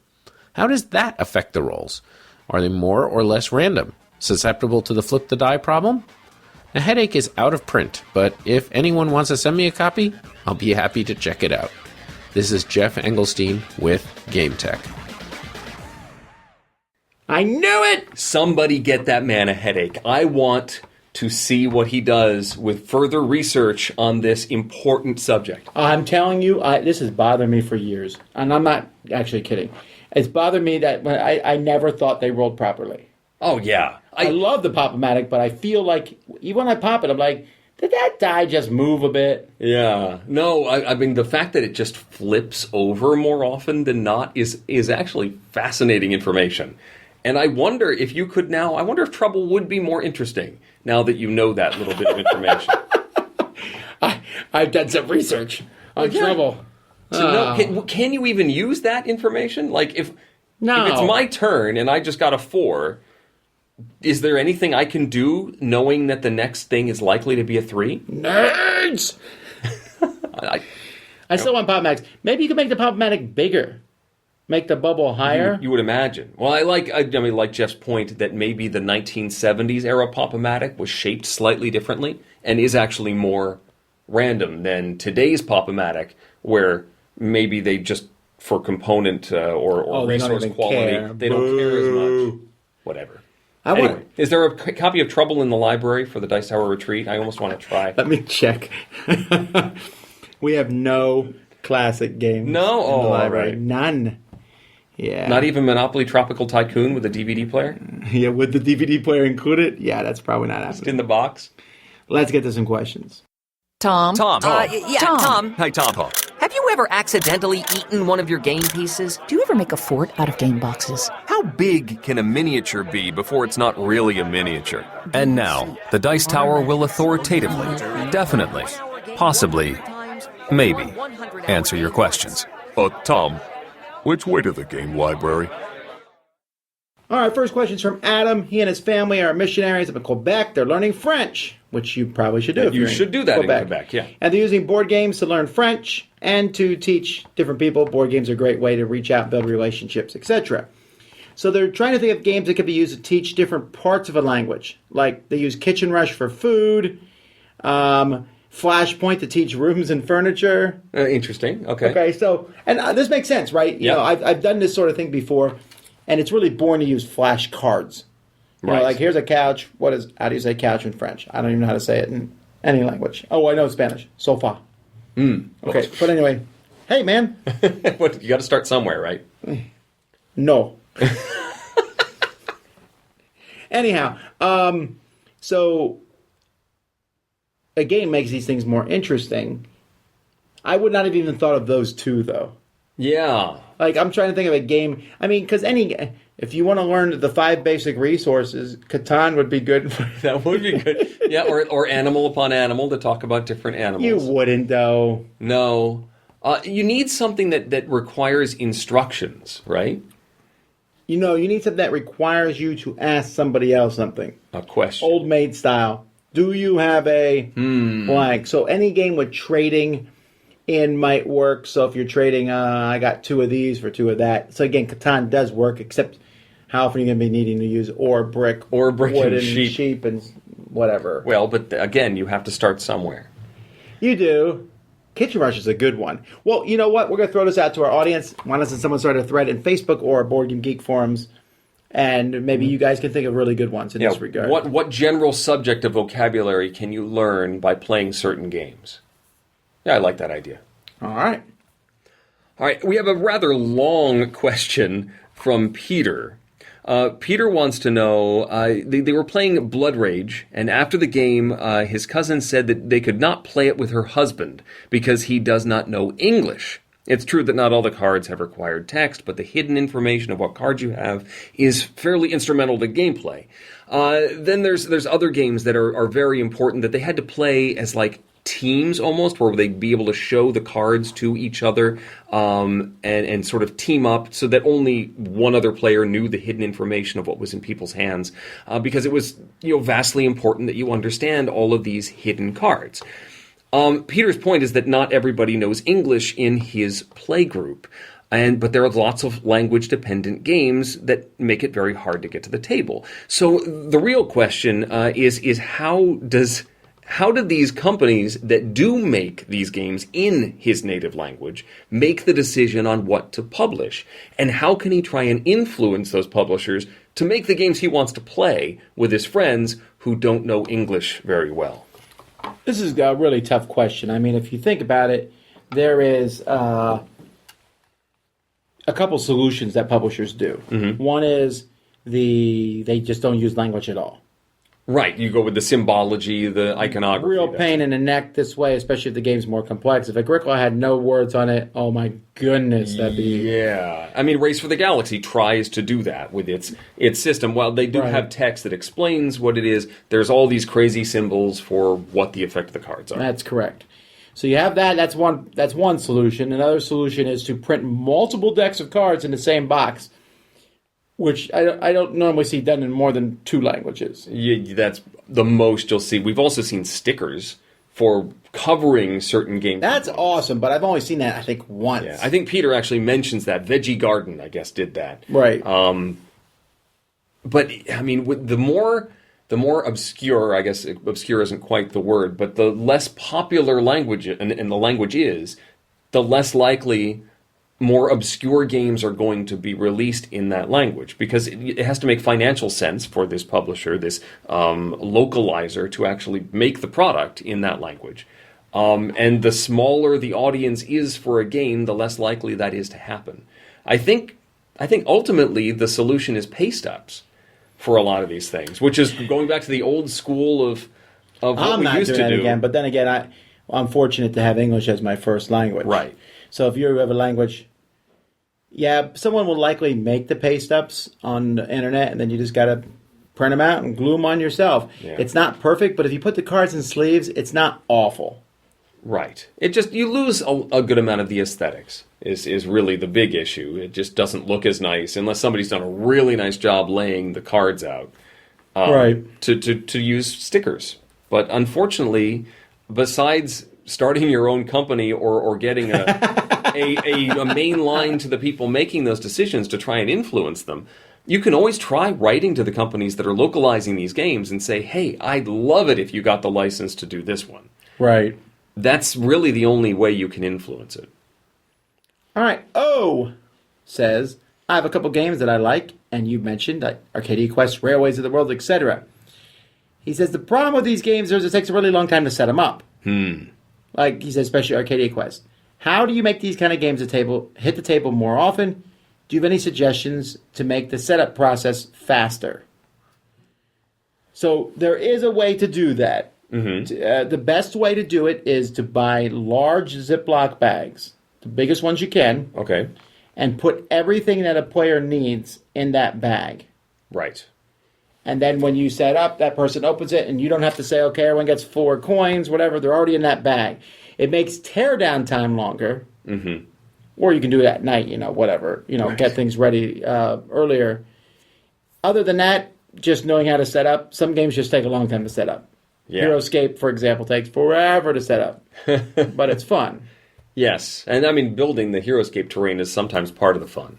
How does that affect the rolls? Are they more or less random? Susceptible to the flip the die problem? Now, Headache is out of print, but if anyone wants to send me a copy, I'll be happy to check it out. This is Geoff Engelstein with Game Tech. I knew it! Somebody get that man a headache. I want to see what he does with further research on this important subject. I'm telling you, this has bothered me for years. And I'm not actually kidding. It's bothered me that I never thought they rolled properly. Oh, yeah. I love the Pop-O-Matic, but I feel like, even when I pop it, I'm like, did that die just move a bit? Yeah. No, I mean, the fact that it just flips over more often than not is actually fascinating information. And I wonder if you could now, I wonder if trouble would be more interesting now that you know that little bit of information. I've done some research on trouble. Can you even use that information? Like, if it's my turn and I just got a 4, is there anything I can do knowing that the next thing is likely to be a 3? Nerds! I still want Pop-O-Matic. Maybe you could make the Pop-O-Matic bigger. Make the bubble higher? You would imagine. Well, I like Jeff's point that maybe the 1970s era Pop-O-Matic was shaped slightly differently and is actually more random than today's Pop-O-Matic, where maybe they just, for component or resource quality, they don't care as much. Whatever. Anyway, is there a copy of Trouble in the library for the Dice Tower Retreat? I almost want to try. Let me check. We have no classic games in the library. Right. None. Yeah. Not even Monopoly Tropical Tycoon with a DVD player? Yeah, with the DVD player included? Yeah, that's probably not happening. Just in the box? Let's get to some questions. Tom? Tom. Tom. Hey, Tom. Have you ever accidentally eaten one of your game pieces? Do you ever make a fort out of game boxes? How big can a miniature be before it's not really a miniature? And now, the Dice Tower will authoritatively, definitely, possibly, maybe, answer your questions. Tom, which way to the game library? All right, first question is from Adam. He and his family are missionaries up in Quebec. They're learning French, which you probably should do. You should do that in Quebec, yeah. And they're using board games to learn French and to teach different people. Board games are a great way to reach out, build relationships, etc. So they're trying to think of games that could be used to teach different parts of a language. Like they use Kitchen Rush for food, Flashpoint to teach rooms and furniture. Interesting. Okay. Okay. So, and this makes sense, right? You know, I've done this sort of thing before, and it's really boring to use flashcards. You know, like here's a couch. How do you say couch in French? I don't even know how to say it in any language. Oh, I know Spanish. Sofa. Okay. But anyway, hey man. You got to start somewhere, right? No. Anyhow, so a game makes these things more interesting. I would not have even thought of those two, though. Yeah. Like, I'm trying to think of a game. I mean, because if you want to learn the 5 basic resources, Catan would be good. That would be good. Yeah, or Animal Upon Animal to talk about different animals. You wouldn't, though. No. You need something that requires instructions, right? You need something that requires you to ask somebody else something. A question. Old maid style. Do you have a blank? So any game with trading in might work. So if you're trading, I got 2 of these for 2 of that. So again, Catan does work, except how often are you going to be needing to use brick, wood, and sheep. sheep, and whatever. Well, but again, you have to start somewhere. You do. Kitchen Rush is a good one. Well, you know what? We're going to throw this out to our audience. Why doesn't someone start a thread in Facebook or Board Game Geek forums? And maybe you guys can think of really good ones in this regard. What general subject of vocabulary can you learn by playing certain games? Yeah, I like that idea. All right. All right, we have a rather long question from Peter. Peter wants to know, they were playing Blood Rage, and after the game, his cousin said that they could not play it with her husband because he does not know English. It's true that not all the cards have required text, but the hidden information of what cards you have is fairly instrumental to gameplay. Then there's other games that are very important that they had to play as like teams almost, where they'd be able to show the cards to each other and sort of team up so that only one other player knew the hidden information of what was in people's hands, because it was vastly important that you understand all of these hidden cards. Peter's point is that not everybody knows English in his play group, but there are lots of language-dependent games that make it very hard to get to the table. So the real question is how did these companies that do make these games in his native language make the decision on what to publish? And how can he try and influence those publishers to make the games he wants to play with his friends who don't know English very well? This is a really tough question. I mean, if you think about it, there is a couple solutions that publishers do. Mm-hmm. One is they just don't use language at all. Right, you go with the symbology, the iconography. Real pain in the neck this way, especially if the game's more complex. If Agricola had no words on it, oh my goodness, that'd be... Yeah. I mean, Race for the Galaxy tries to do that with its system. While they do have text that explains what it is, there's all these crazy symbols for what the effect of the cards are. That's correct. So you have that, that's one solution. Another solution is to print multiple decks of cards in the same box, which I don't normally see done in more than 2 languages. Yeah, that's the most you'll see. We've also seen stickers for covering certain games. That's awesome, but I've only seen that, I think, once. Yeah, I think Peter actually mentions that. Veggie Garden, I guess, did that. Right. But, I mean, the more obscure, I guess obscure isn't quite the word, but the less popular language, and the language is, the less likely more obscure games are going to be released in that language, because it has to make financial sense for this publisher, this localizer, to actually make the product in that language. And the smaller the audience is for a game, the less likely that is to happen. I think ultimately the solution is paste ups for a lot of these things, which is going back to the old school of what we used to do. Again, but then again, I'm fortunate to have English as my first language. Right. So if you have a language, someone will likely make the paste ups on the internet, and then you just got to print them out and glue them on yourself. Yeah. It's not perfect, but if you put the cards in sleeves, it's not awful. Right. You lose a good amount of the aesthetics is really the big issue. It just doesn't look as nice unless somebody's done a really nice job laying the cards out. Right. To use stickers. But unfortunately, besides starting your own company or getting a main line to the people making those decisions to try and influence them, you can always try writing to the companies that are localizing these games and say, hey, I'd love it if you got the license to do this one. Right. That's really the only way you can influence it. All right. Says, I have a couple games that I like, and you mentioned Arcadia Quest, Railways of the World, etc. He says, the problem with these games is it takes a really long time to set them up. Like he says, especially Arcadia Quest. How do you make these kind of games hit the table more often? Do you have any suggestions to make the setup process faster? So there is a way to do that. The best way to do it is to buy large Ziploc bags, the biggest ones you can. Okay. And put everything that a player needs in that bag. Right. And then when you set up, that person opens it, and you don't have to say, okay, everyone gets 4 coins, whatever. They're already in that bag. It makes teardown time longer. Mm-hmm. Or you can do it at night, whatever. Get things ready earlier. Other than that, just knowing how to set up. Some games just take a long time to set up. Yeah. Heroescape, for example, takes forever to set up. But it's fun. Yes. And, building the Heroescape terrain is sometimes part of the fun.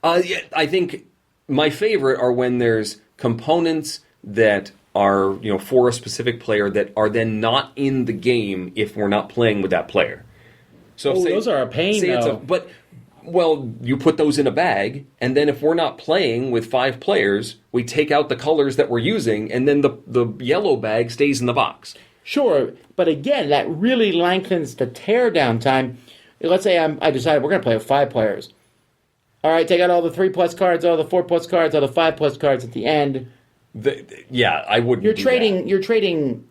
I think my favorite are when there's components that are, for a specific player that are then not in the game if we're not playing with that player. So those are a pain, though. You put those in a bag, and then if we're not playing with 5 players, we take out the colors that we're using, and then the yellow bag stays in the box. Sure, but again, that really lengthens the teardown time. Let's say I decided we're going to play with 5 players. All right, take out all the 3+ cards, all the 4+ cards, all the 5+ cards at the end. I wouldn't. You're trading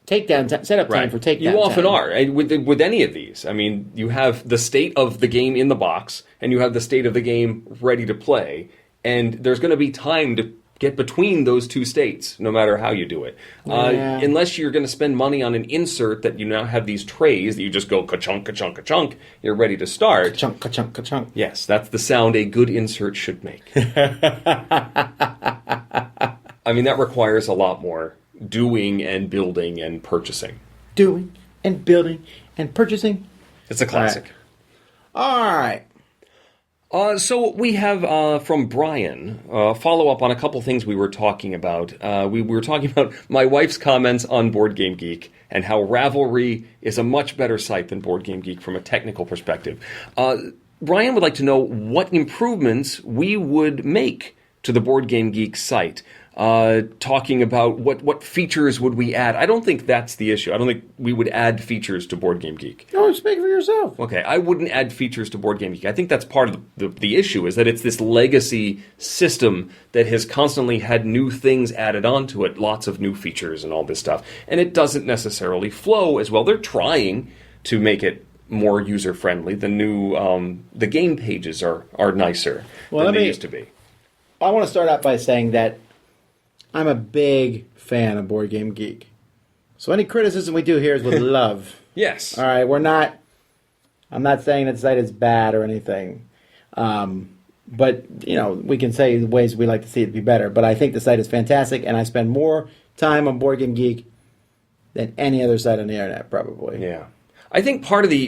takedown setup time for takedown. You often are with any of these. You have the state of the game in the box, and you have the state of the game ready to play, and there's going to be time to get between those two states, no matter how you do it. Unless you're going to spend money on an insert that you now have these trays that you just go ka-chunk, ka-chunk, ka-chunk, you're ready to start. Ka-chunk, ka-chunk, ka-chunk. Yes, that's the sound a good insert should make. That requires a lot more doing and building and purchasing. Doing and building and purchasing. It's a classic. All right. So we have from Brian follow up on a couple things we were talking about. We were talking about my wife's comments on Board Game Geek and how Ravelry is a much better site than Board Game Geek from a technical perspective. Brian would like to know what improvements we would make to the Board Game Geek site. Talking about what features would we add. I don't think that's the issue. I don't think we would add features to Board Game Geek. No, speak for yourself. Okay, I wouldn't add features to Board Game Geek. I think that's part of the issue, is that it's this legacy system that has constantly had new things added onto it, lots of new features and all this stuff, and it doesn't necessarily flow as well. They're trying to make it more user-friendly. The new the game pages are nicer than they used to be. I want to start out by saying that I'm a big fan of Board Game Geek. So any criticism we do here is with love. Yes. All right, I'm not saying that the site is bad or anything. But, we can say the ways we like to see it be better. But I think the site is fantastic, and I spend more time on Board Game Geek than any other site on the internet, probably. Yeah. I think part of the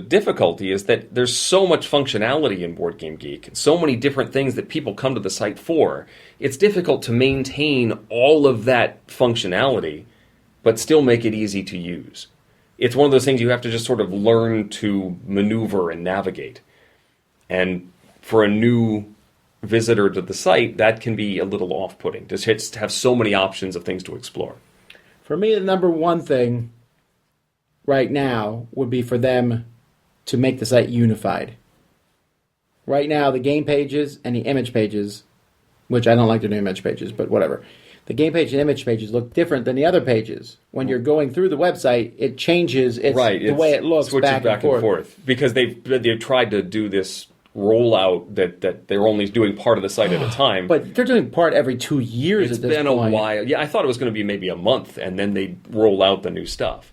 difficulty is that there's so much functionality in Board Game Geek, so many different things that people come to the site for. It's difficult to maintain all of that functionality, but still make it easy to use. It's one of those things you have to just sort of learn to maneuver and navigate. And for a new visitor to the site, that can be a little off-putting, just to have so many options of things to explore. For me, the number one thing right now would be for them to make the site unified. Right now, the game pages and the image pages, which I don't like the new image pages, but whatever. The game page and image pages look different than the other pages. When you're going through the website, it changes the way it looks back and forth. Because they've tried to do this rollout that they're only doing part of the site at a time. But they're doing part every 2 years at this point. It's been a while. Yeah, I thought it was going to be maybe a month, and then they roll out the new stuff.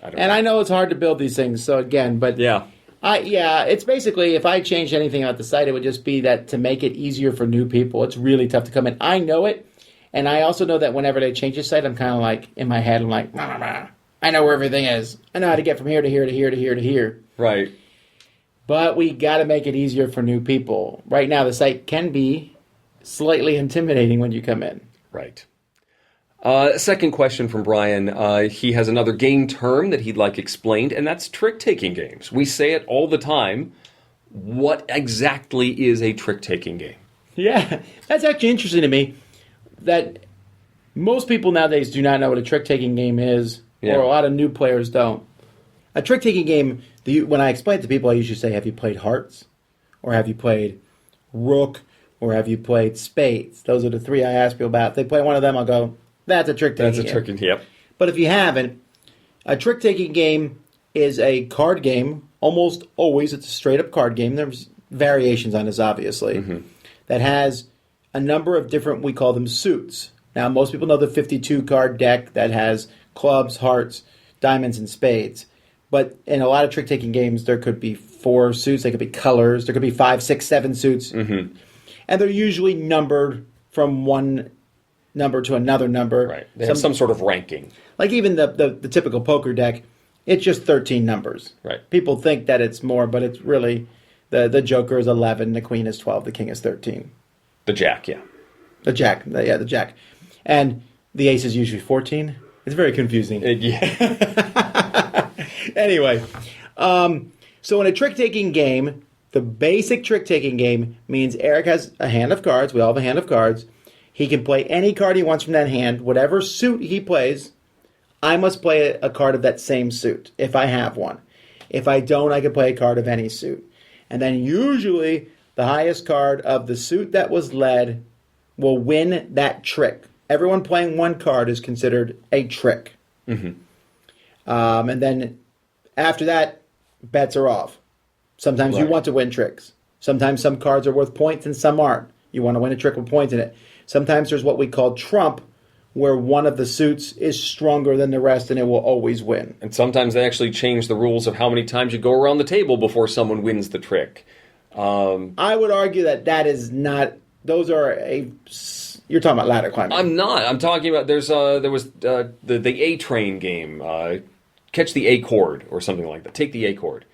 I know it's hard to build these things, so again, but it's basically, if I changed anything about the site, it would just be that to make it easier for new people. It's really tough to come in. I know it, and I also know that whenever they change the site, I'm kind of like, in my head, I'm like, I know where everything is. I know how to get from here to here to here to here to here. Right. But we got to make it easier for new people. Right now, the site can be slightly intimidating when you come in. Right. Second question from Brian. He has another game term that he'd like explained, and that's trick-taking games. We say it all the time. What exactly is a trick-taking game? Yeah, that's actually interesting to me, that most people nowadays do not know what a trick-taking game is, or a lot of new players don't. A trick-taking game, when I explain it to people, I usually say, have you played Hearts? Or have you played Rook? Or have you played spades? Those are the three I ask people about. If they play one of them, I'll go, that's a trick-taking game. That's a trick-taking, yep. But if you haven't, a trick-taking game is a card game. Almost always it's a straight-up card game. There's variations on this, obviously, that has a number of different, we call them suits. Now, most people know the 52-card deck that has clubs, hearts, diamonds, and spades. But in a lot of trick-taking games, there could be 4 suits. There could be colors. There could be 5, 6, 7 suits. And they're usually numbered from one number to another number. Right. They have some sort of ranking. Like even the typical poker deck, it's just 13 numbers. Right. People think that it's more, but it's really the Joker is 11, the Queen is 12, the King is 13. The Jack, yeah. The Jack, the Jack. And the Ace is usually 14. It's very confusing. Yeah. Anyway, so in a trick-taking game, the basic trick-taking game means Eric has a hand of cards. We all have a hand of cards. He can play any card he wants from that hand. Whatever suit he plays, I must play a card of that same suit, if I have one. If I don't, I can play a card of any suit. And then usually, the highest card of the suit that was led will win that trick. Everyone playing one card is considered a trick. And then after that, bets are off. Sometimes you want to win tricks. Sometimes some cards are worth points and some aren't. You want to win a trick with points in it. Sometimes there's what we call trump, where one of the suits is stronger than the rest and it will always win. And sometimes they actually change the rules of how many times you go around the table before someone wins the trick. I would argue that is not... Those are a... You're talking about ladder climbing. I'm not. I'm talking about... there was the A-Train game. Catch the A chord or something like that. Take the A chord.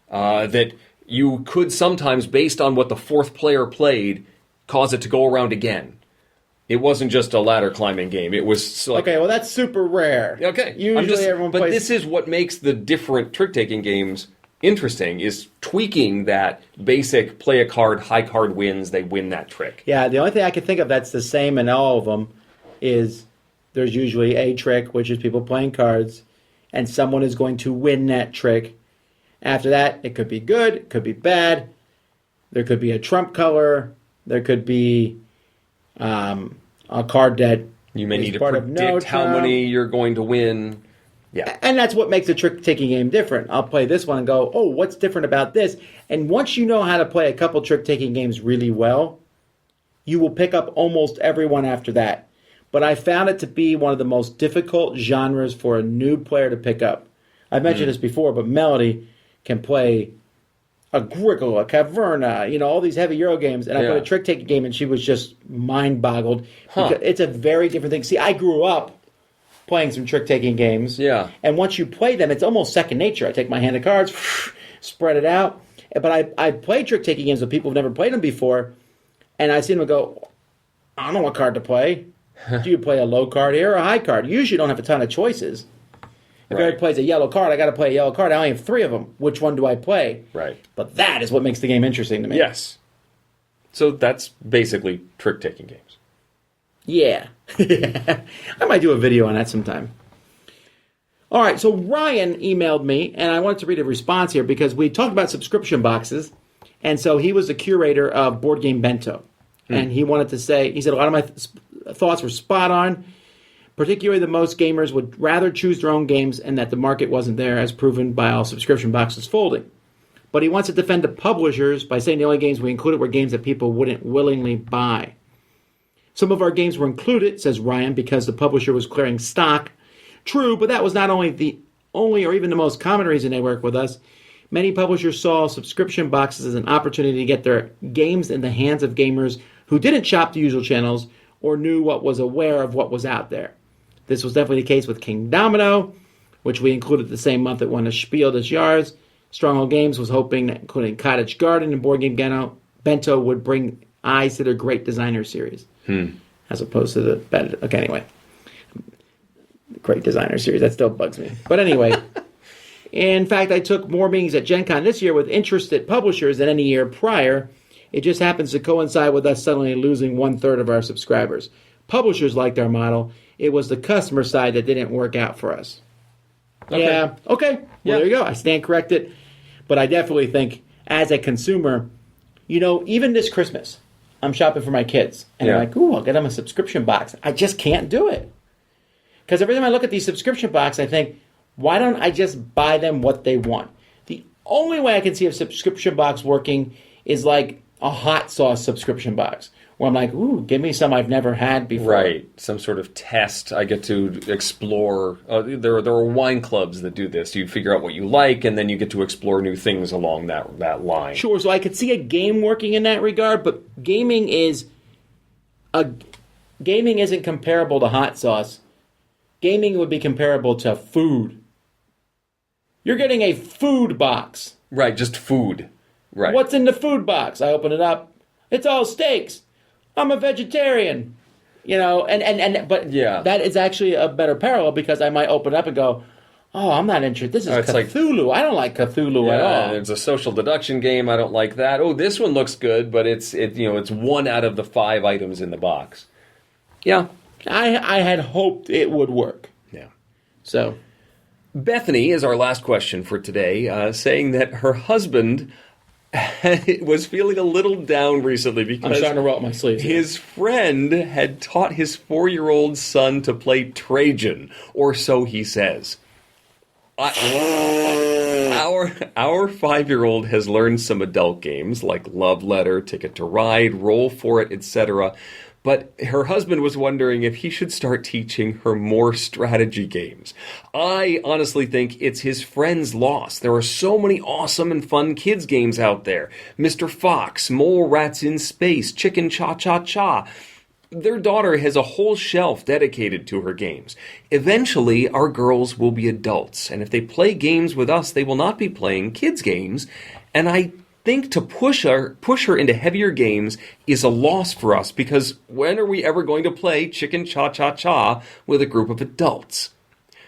That you could sometimes, based on what the fourth player played, cause it to go around again. It wasn't just a ladder climbing game. It was like... Okay, well, that's super rare. Okay. Usually everyone plays... But this is what makes the different trick-taking games interesting, is tweaking that basic play a card, high card wins, they win that trick. Yeah, the only thing I can think of that's the same in all of them is there's usually a trick, which is people playing cards, and someone is going to win that trick. After that, it could be good, it could be bad. There could be a trump color. There could be a card that you may need to predict how many you're going to win. Yeah. And that's what makes a trick-taking game different. I'll play this one and go, oh, what's different about this? And once you know how to play a couple trick-taking games really well, you will pick up almost everyone after that. But I found it to be one of the most difficult genres for a new player to pick up. I've mentioned this before, but Melody can play Agricola, Caverna, all these heavy Euro games. And I played a trick-taking game, and she was just mind-boggled. It's a very different thing. See, I grew up playing some trick-taking games. Yeah. And once you play them, it's almost second nature. I take my hand of cards, spread it out. But I play trick-taking games with people who've never played them before, and I see them go, I don't know what card to play. Do you play a low card here or a high card? Usually you don't have a ton of choices. If Eric plays a yellow card, I got to play a yellow card. I only have 3 of them. Which one do I play? Right. But that is what makes the game interesting to me. Yes. So that's basically trick-taking games. Yeah. I might do a video on that sometime. All right, so Ryan emailed me, and I wanted to read a response here because we talked about subscription boxes, and so he was the curator of Board Game Bento. And he wanted to say, he said a lot of my thoughts were spot on, particularly that most gamers would rather choose their own games and that the market wasn't there, as proven by all subscription boxes folding. But he wants to defend the publishers by saying the only games we included were games that people wouldn't willingly buy. Some of our games were included, says Ryan, because the publisher was clearing stock. True, but that was not only the only or even the most common reason they work with us. Many publishers saw subscription boxes as an opportunity to get their games in the hands of gamers who didn't shop the usual channels or was aware of what was out there. This was definitely the case with King Domino, which we included the same month it won a Spiel des Jahres. Stronghold Games was hoping that including Cottage Garden and Board Game Bento would bring eyes to their great designer series. As opposed to the bad... Okay, anyway. Great designer series. That still bugs me. But anyway... In fact, I took more meetings at Gen Con this year with interested publishers than any year prior. It just happens to coincide with us suddenly losing 1/3 of our subscribers. Publishers liked our model. It was the customer side that didn't work out for us. Okay. Yeah, okay. Well, there you go. I stand corrected. But I definitely think, as a consumer, even this Christmas, I'm shopping for my kids. And I'm like, ooh, I'll get them a subscription box. I just can't do it. Because every time I look at these subscription boxes, I think, why don't I just buy them what they want? The only way I can see a subscription box working is like a hot sauce subscription box. Where I'm like, ooh, give me some I've never had before. Right, some sort of test. I get to explore. There are wine clubs that do this. You figure out what you like, and then you get to explore new things along that line. Sure, so I could see a game working in that regard, but gaming isn't comparable to hot sauce. Gaming would be comparable to food. You're getting a food box. Right, just food. Right. What's in the food box? I open it up. It's all steaks. I'm a vegetarian, but that is actually a better parallel because I might open up and go, oh, I'm not interested. This is Cthulhu. I don't like Cthulhu at all. It's a social deduction game. I don't like that. Oh, this one looks good, but it's one out of the 5 items in the box. Yeah. I had hoped it would work. Yeah. So, Bethany is our last question for today, saying that her husband was feeling a little down recently because I'm starting to roll up my sleeves. His friend had taught his 4-year-old son to play Trajan, or so he says. Our 5-year-old has learned some adult games like Love Letter, Ticket to Ride, Roll for It, etc. But her husband was wondering if he should start teaching her more strategy games. I honestly think it's his friend's loss. There are so many awesome and fun kids games out there. Mr. Fox, Mole Rats in Space, Chicken Cha-Cha-Cha. Their daughter has a whole shelf dedicated to her games. Eventually, our girls will be adults, and if they play games with us, they will not be playing kids' games. And I think to push her into heavier games is a loss for us, because when are we ever going to play Chicken Cha-Cha-Cha with a group of adults?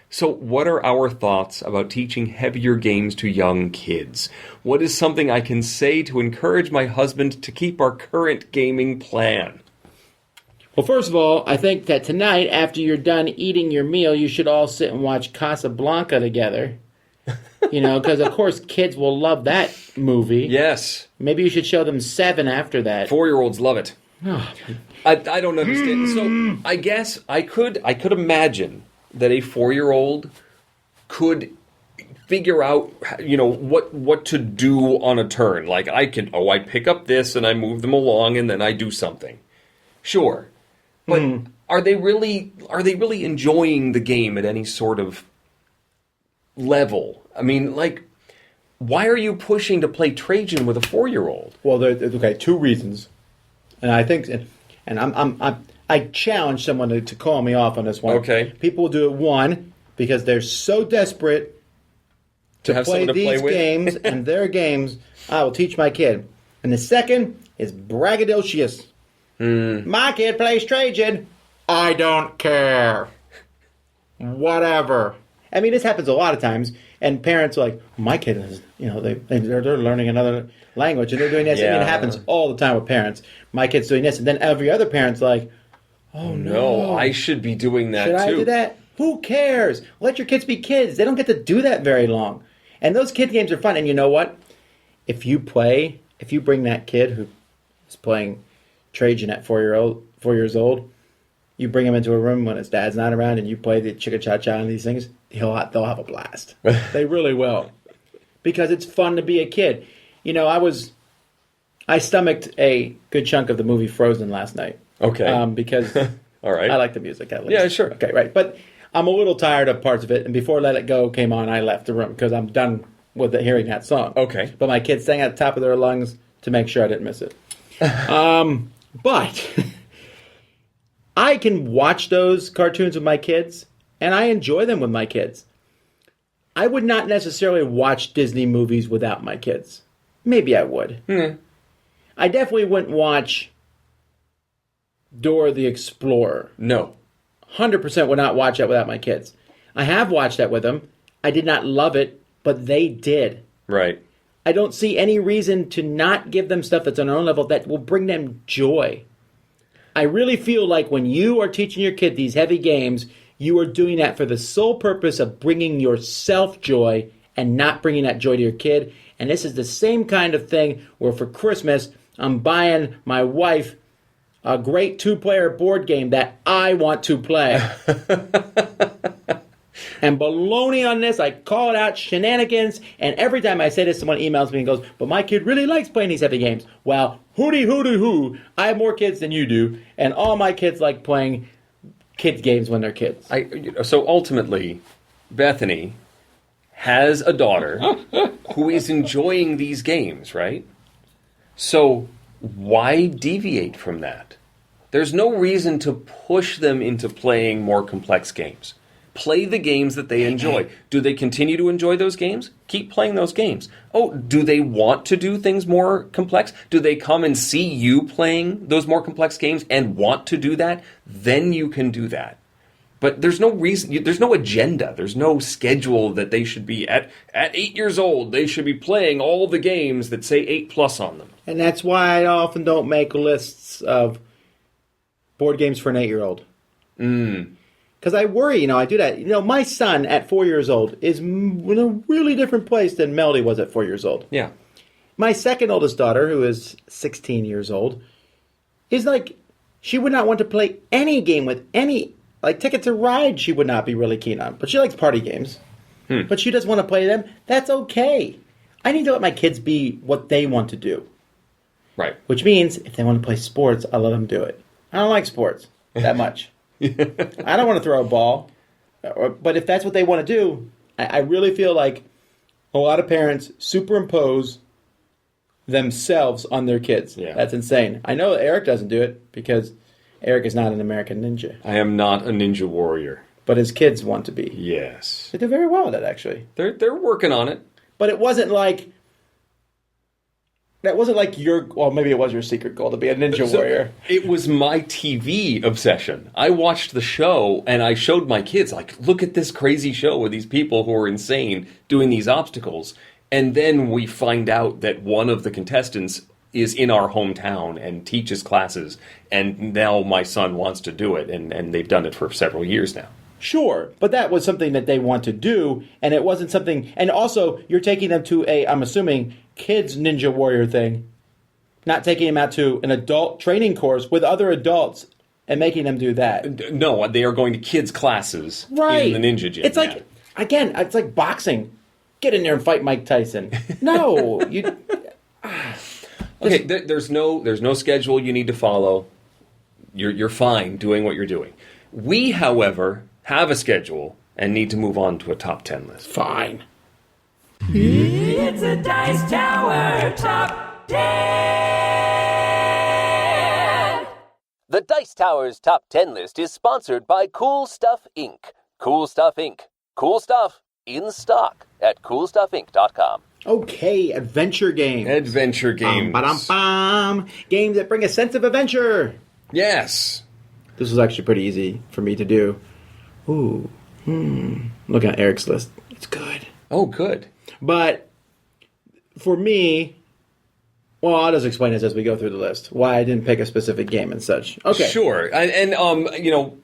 So what are our thoughts about teaching heavier games to young kids? What is something I can say to encourage my husband to keep our current gaming plan? Well, first of all, I think that tonight, after you're done eating your meal, you should all sit and watch Casablanca together. Because of course kids will love that movie. Yes. Maybe you should show them 7 after that. 4-year-olds love it. I don't understand. So I guess I could imagine that a 4-year-old could figure out, what to do on a turn. Like I pick up this and I move them along and then I do something. Sure. But are they really enjoying the game at any sort of level? I mean, why are you pushing to play Trajan with a 4-year-old? Well, okay, 2 reasons, and I think, and I challenge someone to call me off on this one. Okay, people will do it 1 because they're so desperate to have play these play games and their games. I will teach my kid, and the second is braggadocious. My kid plays Trajan. I don't care. Whatever. I mean, this happens a lot of times, and parents are like, my kid is, they're learning another language, and they're doing this. Yeah. I mean, it happens all the time with parents. My kid's doing this, and then every other parent's like, oh, no. I should be doing that, Should too. I do that? Who cares? Let your kids be kids. They don't get to do that very long. And those kid games are fun, and you know what? If you bring that kid who is playing Trajan at 4 years old, you bring him into a room when his dad's not around, and you play the Chicka Cha Cha and these things, they'll have a blast. They really will, because it's fun to be a kid. I stomached a good chunk of the movie Frozen last night. Okay, because all right, I like the music at least. Yeah, sure. Okay, right, but I'm a little tired of parts of it, and before Let It Go came on, I left the room because I'm done with hearing that song. Okay, but my kids sang at the top of their lungs to make sure I didn't miss it. But I can watch those cartoons with my kids, and I enjoy them with my kids. I would not necessarily watch Disney movies without my kids. Maybe I would. I definitely wouldn't watch Dora the Explorer. No. 100% would not watch that without my kids. I have watched that with them. I did not love it, but they did. Right. I don't see any reason to not give them stuff that's on their own level that will bring them joy. I really feel like when you are teaching your kid these heavy games, you are doing that for the sole purpose of bringing yourself joy and not bringing that joy to your kid. And this is the same kind of thing where for Christmas, I'm buying my wife a great 2-player board game that I want to play. And baloney on this, I call it out, shenanigans, and every time I say this, someone emails me and goes, but my kid really likes playing these heavy games. Well, hooty, I have more kids than you do, and all my kids like playing kids' games when they're kids. So ultimately, Bethany has a daughter who is enjoying these games, right? So why deviate from that? There's no reason to push them into playing more complex games. Play the games that they enjoy. Do they continue to enjoy those games? Keep playing those games. Oh, do they want to do things more complex? Do they come and see you playing those more complex games and want to do that? Then you can do that. But there's no reason, there's no agenda, there's no schedule that they should be at 8 years old. They should be playing all the games that say 8+ on them. And that's why I often don't make lists of board games for an 8-year-old. Because I worry, I do that. My son at 4 years old is in a really different place than Melody was at 4 years old. Yeah. My second oldest daughter, who is 16 years old, is like, she would not want to play any game with any, like Ticket to Ride she would not be really keen on. But she likes party games. But she doesn't want to play them. That's okay. I need to let my kids be what they want to do. Right. Which means if they want to play sports, I'll let them do it. I don't like sports that much. I don't want to throw a ball. But if that's what they want to do, I really feel like a lot of parents superimpose themselves on their kids. Yeah. That's insane. I know Eric doesn't do it because Eric is not an American ninja. I am not a ninja warrior. But his kids want to be. Yes. They do very well at that, actually. They're working on it. But it wasn't like... That wasn't like your... Well, maybe it was your secret goal to be a ninja warrior. It was my TV obsession. I watched the show, and I showed my kids, like, look at this crazy show with these people who are insane doing these obstacles. And then we find out that one of the contestants is in our hometown and teaches classes. And now my son wants to do it, and they've done it for several years now. Sure, but that was something that they want to do, and it wasn't something... And also, you're taking them to a, I'm assuming, kids Ninja Warrior thing, not taking them out to an adult training course with other adults and making them do that. No, they are going to kids' classes in the ninja gym. It's like, again, it's like boxing. Get in there and fight Mike Tyson. No, you... Okay, there's no schedule you need to follow. You're fine doing what you're doing. We, however, have a schedule and need to move on to a top 10 list. Fine. It's a Dice Tower Top 10! The Dice Tower's Top 10 list is sponsored by Cool Stuff Inc. Cool Stuff Inc. Cool stuff in stock at coolstuffinc.com. Okay, adventure games. Adventure games. Ba-dum-bum. Games that bring a sense of adventure. Yes. This was actually pretty easy for me to do. Ooh. Look at Eric's list. It's good. Oh, good. But for me, well, I'll just explain this as we go through the list. Why I didn't pick a specific game and such. Okay. Sure. And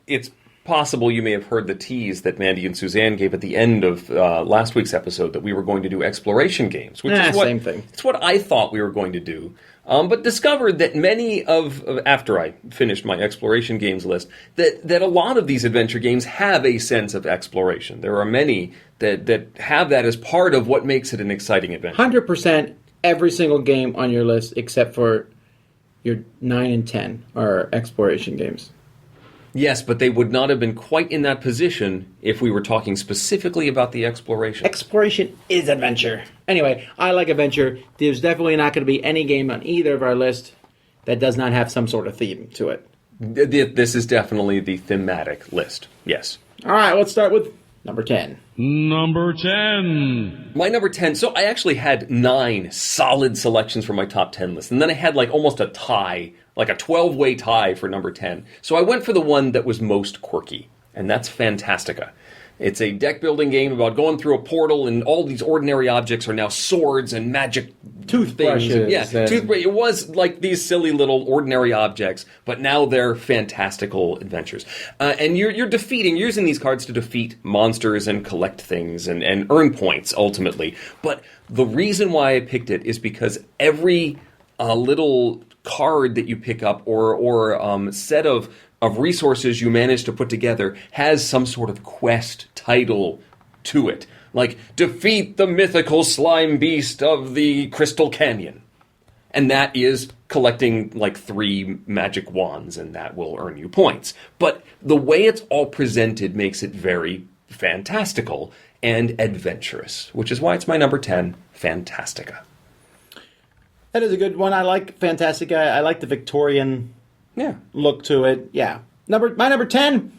it's possible you may have heard the tease that Mandy and Suzanne gave at the end of last week's episode that we were going to do exploration games, which is same thing. It's what I thought we were going to do. But discovered that many after I finished my exploration games list, that a lot of these adventure games have a sense of exploration. There are many that have that as part of what makes it an exciting adventure. 100% every single game on your list except for your 9 and 10 are exploration games. Yes, but they would not have been quite in that position if we were talking specifically about the exploration. Exploration is adventure. Anyway, I like adventure. There's definitely not going to be any game on either of our list that does not have some sort of theme to it. This is definitely the thematic list, yes. All right, let's start with number 10. Number 10. My number 10, so I actually had 9 solid selections for my top 10 list, and then I had like almost a tie, like a 12-way tie for number 10. So I went for the one that was most quirky, and that's Fantastica. It's a deck-building game about going through a portal, and all these ordinary objects are now swords and magic Toothbrushes. things. Yeah, toothbrush. It was like these silly little ordinary objects, but now they're fantastical adventures. And you're using these cards to defeat monsters and collect things and earn points, ultimately. But the reason why I picked it is because every little card that you pick up or set of resources you manage to put together has some sort of quest title to it. Like, defeat the mythical slime beast of the Crystal Canyon. And that is collecting, like, 3 magic wands, and that will earn you points. But the way it's all presented makes it very fantastical and adventurous, which is why it's my number 10, Fantastica. That is a good one. I like Fantastica. I like the Victorian look to it. Yeah. My number 10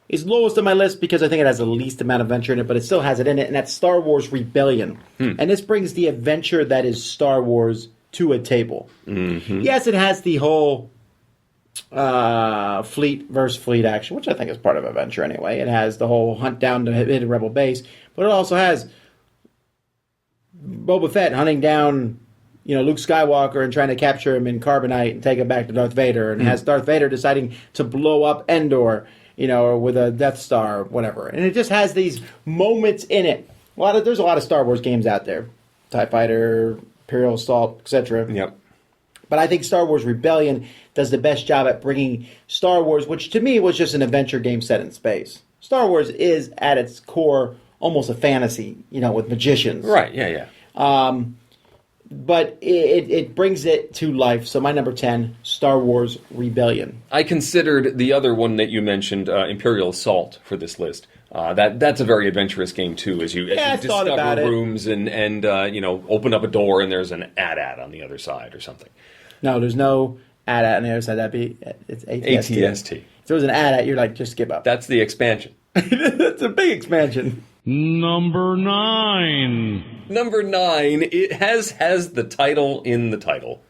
is lowest on my list because I think it has the least amount of adventure in it, but it still has it in it, and that's Star Wars Rebellion. And this brings the adventure that is Star Wars to a table. Mm-hmm. Yes, it has the whole fleet versus fleet action, which I think is part of adventure anyway. It has the whole hunt down the hidden rebel base, but it also has Boba Fett hunting down, Luke Skywalker and trying to capture him in Carbonite and take him back to Darth Vader, and has Darth Vader deciding to blow up Endor, or with a Death Star or whatever. And it just has these moments in it. There's a lot of Star Wars games out there. TIE Fighter, Imperial Assault, etc. Yep. But I think Star Wars Rebellion does the best job at bringing Star Wars, which to me was just an adventure game set in space. Star Wars is, at its core, almost a fantasy, with magicians. Right, yeah. But it brings it to life. So my number 10, Star Wars Rebellion. I considered the other one that you mentioned, Imperial Assault, for this list. That's a very adventurous game too, as you discover rooms and open up a door and there's an AT-AT on the other side or something. No, there's no AT-AT on the other side. It's ATST. ATST. If there was an AT-AT, you're like, just skip up. That's the expansion. That's a big expansion. Number 9. Number 9, it has the title in the title.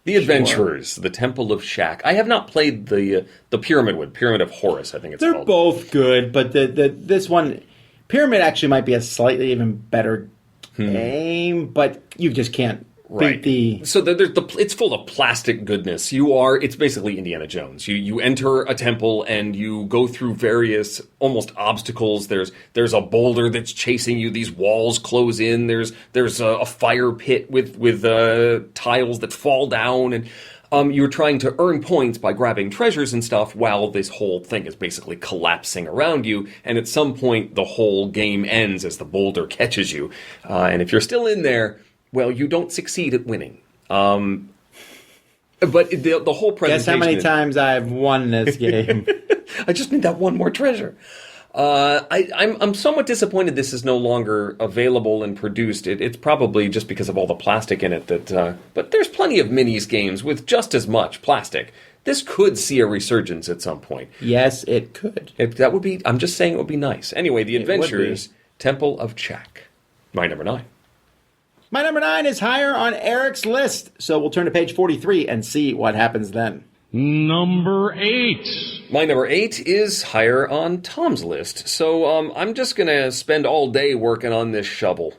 The Adventurers, The Temple of Shaq. I have not played the Pyramid of Horus, I think it's called. They're both good, but this one, Pyramid actually might be a slightly even better game, but you just can't beat the... So it's full of plastic goodness. It's basically Indiana Jones. You enter a temple and you go through various almost obstacles. There's a boulder that's chasing you. These walls close in. There's a fire pit with tiles that fall down, and you're trying to earn points by grabbing treasures and stuff while this whole thing is basically collapsing around you. And at some point, the whole game ends as the boulder catches you. And if you're still in there, well, you don't succeed at winning. But the whole presentation... Guess how many times I've won this game. I just need that one more treasure. I'm somewhat disappointed this is no longer available and produced. It's probably just because of all the plastic in it but there's plenty of minis games with just as much plastic. This could see a resurgence at some point. Yes, it could. I'm just saying it would be nice. Anyway, The Adventurers, Temple of Shaq. My number 9. My number 9 is higher on Eric's list, so we'll turn to page 43 and see what happens then. Number 8. My number 8 is higher on Tom's list, so I'm just going to spend all day working on this shovel.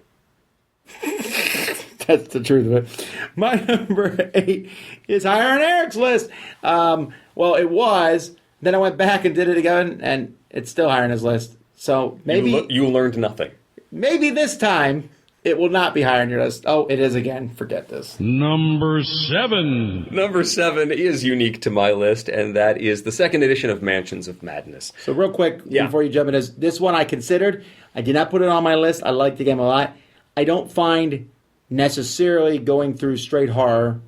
That's the truth of it. My number 8 is higher on Eric's list. Well, it was. Then I went back and did it again, and it's still higher on his list. So maybe... You learned nothing. Maybe this time... it will not be higher on your list. Oh, it is again. Forget this. Number 7. Number 7 is unique to my list, and that is the second edition of Mansions of Madness. So real quick, before you jump into this one I considered. I did not put it on my list. I like the game a lot. I don't find necessarily going through straight horror.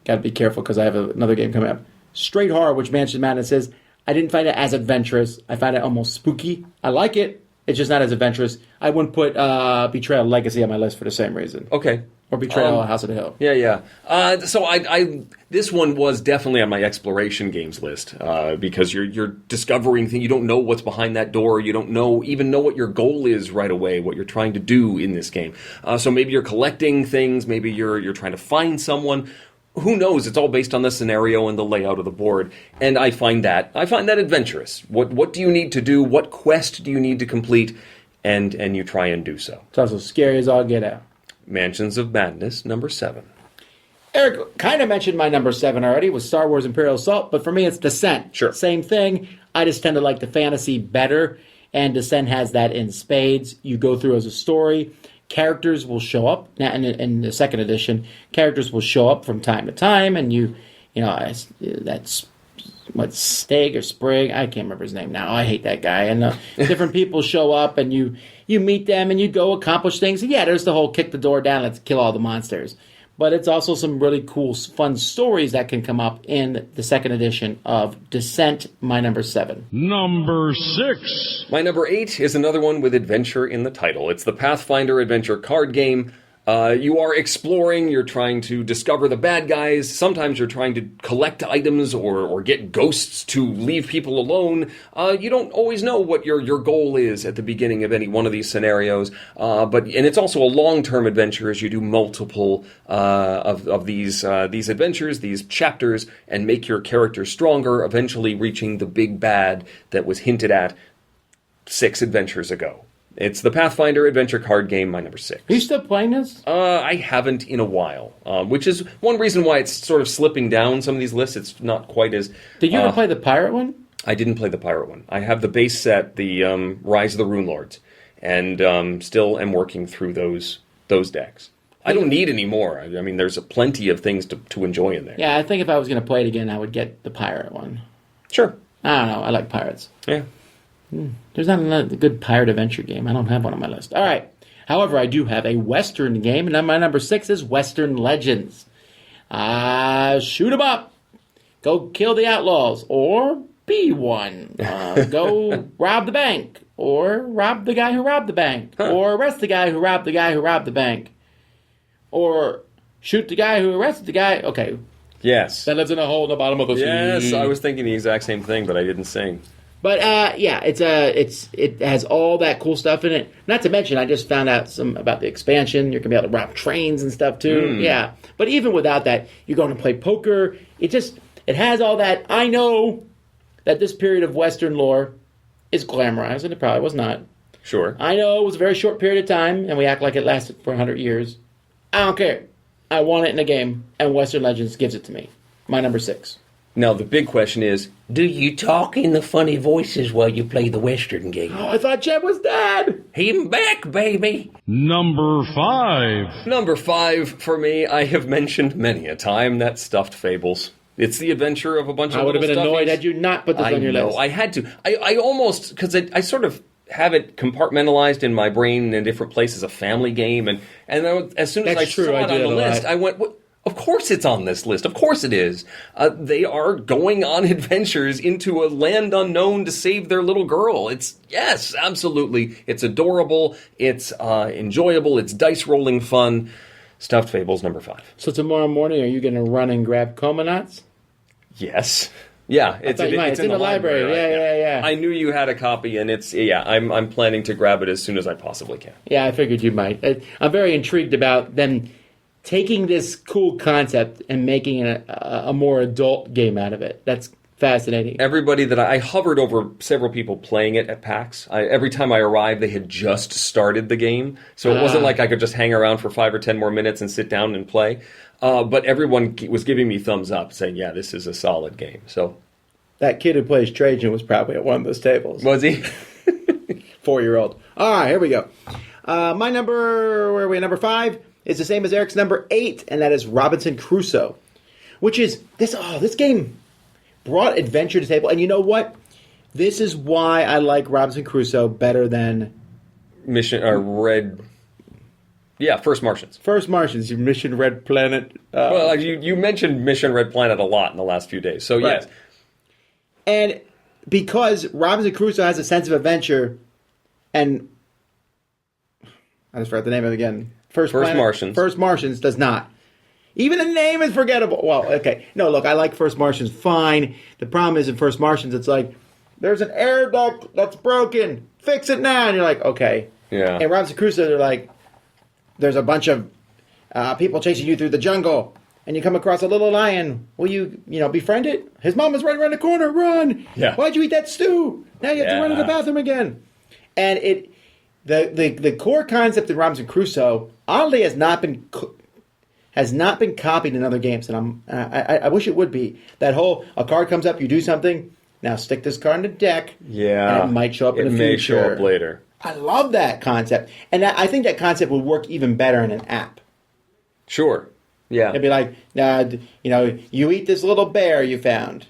Got to be careful because I have another game coming up. Straight horror, which Mansions of Madness is. I didn't find it as adventurous. I found it almost spooky. I like it. It's just not as adventurous. I wouldn't put Betrayal Legacy on my list for the same reason. Okay. Or Betrayal House of the Hill. Yeah. So this one was definitely on my exploration games list because you're discovering things. You don't know what's behind that door. You don't even know what your goal is right away, what you're trying to do in this game. So maybe you're collecting things. Maybe you're trying to find someone. Who knows? It's all based on the scenario and the layout of the board, and I find that adventurous. What do you need to do? What quest do you need to complete? And you try and do so. It's also scary as all get out. Mansions of Madness, number 7. Eric kind of mentioned my number 7 already with Star Wars Imperial Assault, but for me it's Descent. Sure. Same thing. I just tend to like the fantasy better, and Descent has that in spades. You go through as a story. characters will show up. Now, in the second edition, characters will show up from time to time, and that's what, Stig or Sprig, I can't remember his name now. I hate that guy. And different people show up, and you meet them, and you go accomplish things. And yeah, there's the whole kick the door down, let's kill all the monsters. But it's also some really cool, fun stories that can come up in the second edition of Descent, my number 7. Number 6. My number 8 is another one with adventure in the title. It's the Pathfinder adventure card game. You are exploring, you're trying to discover the bad guys, sometimes you're trying to collect items or get ghosts to leave people alone. You don't always know what your goal is at the beginning of any one of these scenarios, and it's also a long-term adventure as you do multiple of these adventures, these chapters, and make your character stronger, eventually reaching the big bad that was hinted at 6 adventures ago. It's the Pathfinder adventure card game, my number 6. Are you still playing this? I haven't in a while, which is one reason why it's sort of slipping down some of these lists. It's not quite as... Did you ever play the pirate one? I didn't play the pirate one. I have the base set, the Rise of the Rune Lords, and still am working through those decks. I don't need any more. I mean, there's plenty of things to enjoy in there. Yeah, I think if I was going to play it again, I would get the pirate one. Sure. I don't know. I like pirates. Yeah. There's not a good pirate adventure game. I don't have one on my list. All right. However, I do have a Western game, and my number 6 is Western Legends. Shoot 'em up. Go kill the outlaws, or be one. Go rob the bank, or rob the guy who robbed the bank, or arrest the guy who robbed the guy who robbed the bank, or shoot the guy who arrested the guy. Okay. Yes. That lives in a hole in the bottom of the sea. Yes, I was thinking the exact same thing, but I didn't sing. But yeah, it has all that cool stuff in it. Not to mention, I just found out some about the expansion. You're gonna be able to rob trains and stuff too. Yeah, but even without that, you're going to play poker. It has all that. I know that this period of Western lore is glamorized, and it probably was not. Sure. I know it was a very short period of time, and we act like it lasted for 100 years. I don't care. I want it in a game, and Western Legends gives it to me. My number 6. Now, the big question is, do you talk in the funny voices while you play the Western game? Oh, I thought Jeb was dead. Him back, baby. Number 5. Number 5 for me, I have mentioned many a time, that stuffed Fables. It's the adventure of a bunch of little I would have been annoyed stuffies. had you not put this on your list. I had to. I almost, because I sort of have it compartmentalized in my brain in different places, a family game, and as soon as That's I true, saw I it do on that the a list, lot. I went, what? Of course it's on this list. Of course it is. They are going on adventures into a land unknown to save their little girl. Yes, absolutely. It's adorable. It's enjoyable. It's dice rolling fun. Stuffed Fables, number 5. So tomorrow morning, are you going to run and grab Camelot? Yes. Yeah, it's in the library. Right? Yeah. I knew you had a copy, and I'm planning to grab it as soon as I possibly can. Yeah, I figured you might. I'm very intrigued about them taking this cool concept and making it a more adult game out of it. That's fascinating. Everybody that I hovered over several people playing it at PAX. Every time I arrived, they had just started the game, so it wasn't like I could just hang around for 5 or 10 more minutes and sit down and play. But everyone was giving me thumbs up, saying, yeah, this is a solid game. So that kid who plays Trajan was probably at one of those tables. Was he? 4-year-old. All right, here we go. My number, where are we? Number 5 is the same as Eric's number 8, and that is Robinson Crusoe, which is this game brought adventure to the table. And you know what? This is why I like Robinson Crusoe better than First Martians. First Martians, Mission Red Planet. Well, you mentioned Mission Red Planet a lot in the last few days, so right. Yes. And because Robinson Crusoe has a sense of adventure, and I just forgot the name of it again. First Martians. First Martians does not. Even the name is forgettable. Well, okay. No, look, I like First Martians fine. The problem is in First Martians, it's like, there's an air duct that's broken. Fix it now. And you're like, okay. Yeah. And Robinson Crusoe, they're like, there's a bunch of people chasing you through the jungle, and you come across a little lion. Will you befriend it? His mom is right around the corner. Run! Yeah. Why'd you eat that stew? Now you have to run to the bathroom again. And the core concept in Robinson Crusoe oddly has not been copied in other games, and I wish it would be. That whole a card comes up, you do something. Now stick this card in the deck. Yeah. And it might show up in the future. It may show up later. I love that concept. And I think that concept would work even better in an app. Sure. Yeah. It'd be like, you eat this little bear you found.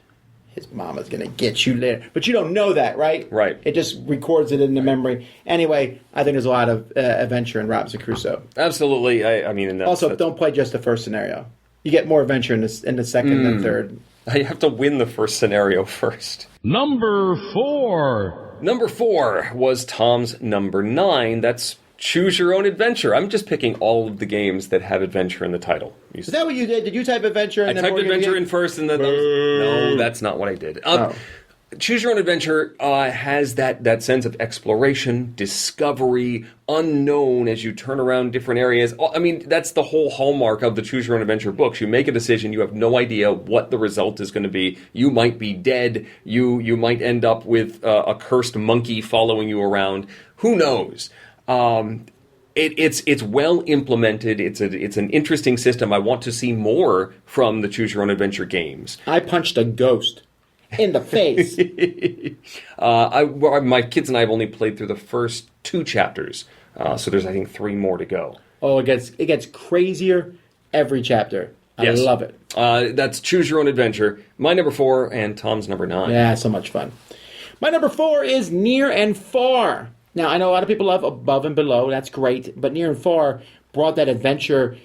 His mama's going to get you later. But you don't know that, right? Right. It just records it in the memory. Anyway, I think there's a lot of adventure in Robinson Crusoe. Absolutely. I mean, also, don't play just the first scenario. You get more adventure in the second and third. I have to win the first scenario first. Number 4. Number 4 was Tom's number 9. That's Choose Your Own Adventure. I'm just picking all of the games that have adventure in the title. Is that what you did? Did you type adventure? I typed adventure in first, and then no, that's not what I did. Choose Your Own Adventure has that sense of exploration, discovery, unknown as you turn around different areas. I mean, that's the whole hallmark of the Choose Your Own Adventure books. You make a decision, you have no idea what the result is going to be. You might be dead. You might end up with a cursed monkey following you around. Who knows? It's well implemented. It's an interesting system. I want to see more from the Choose Your Own Adventure games. I punched a ghost in the face. My kids and I have only played through the first 2 chapters, so there's I think 3 more to go. Oh, it gets crazier every chapter. I love it. That's Choose Your Own Adventure. My number 4 and Tom's number 9. Yeah, so much fun. My number 4 is Near and Far. Now, I know a lot of people love Above and Below. That's great. But Near and Far brought that adventure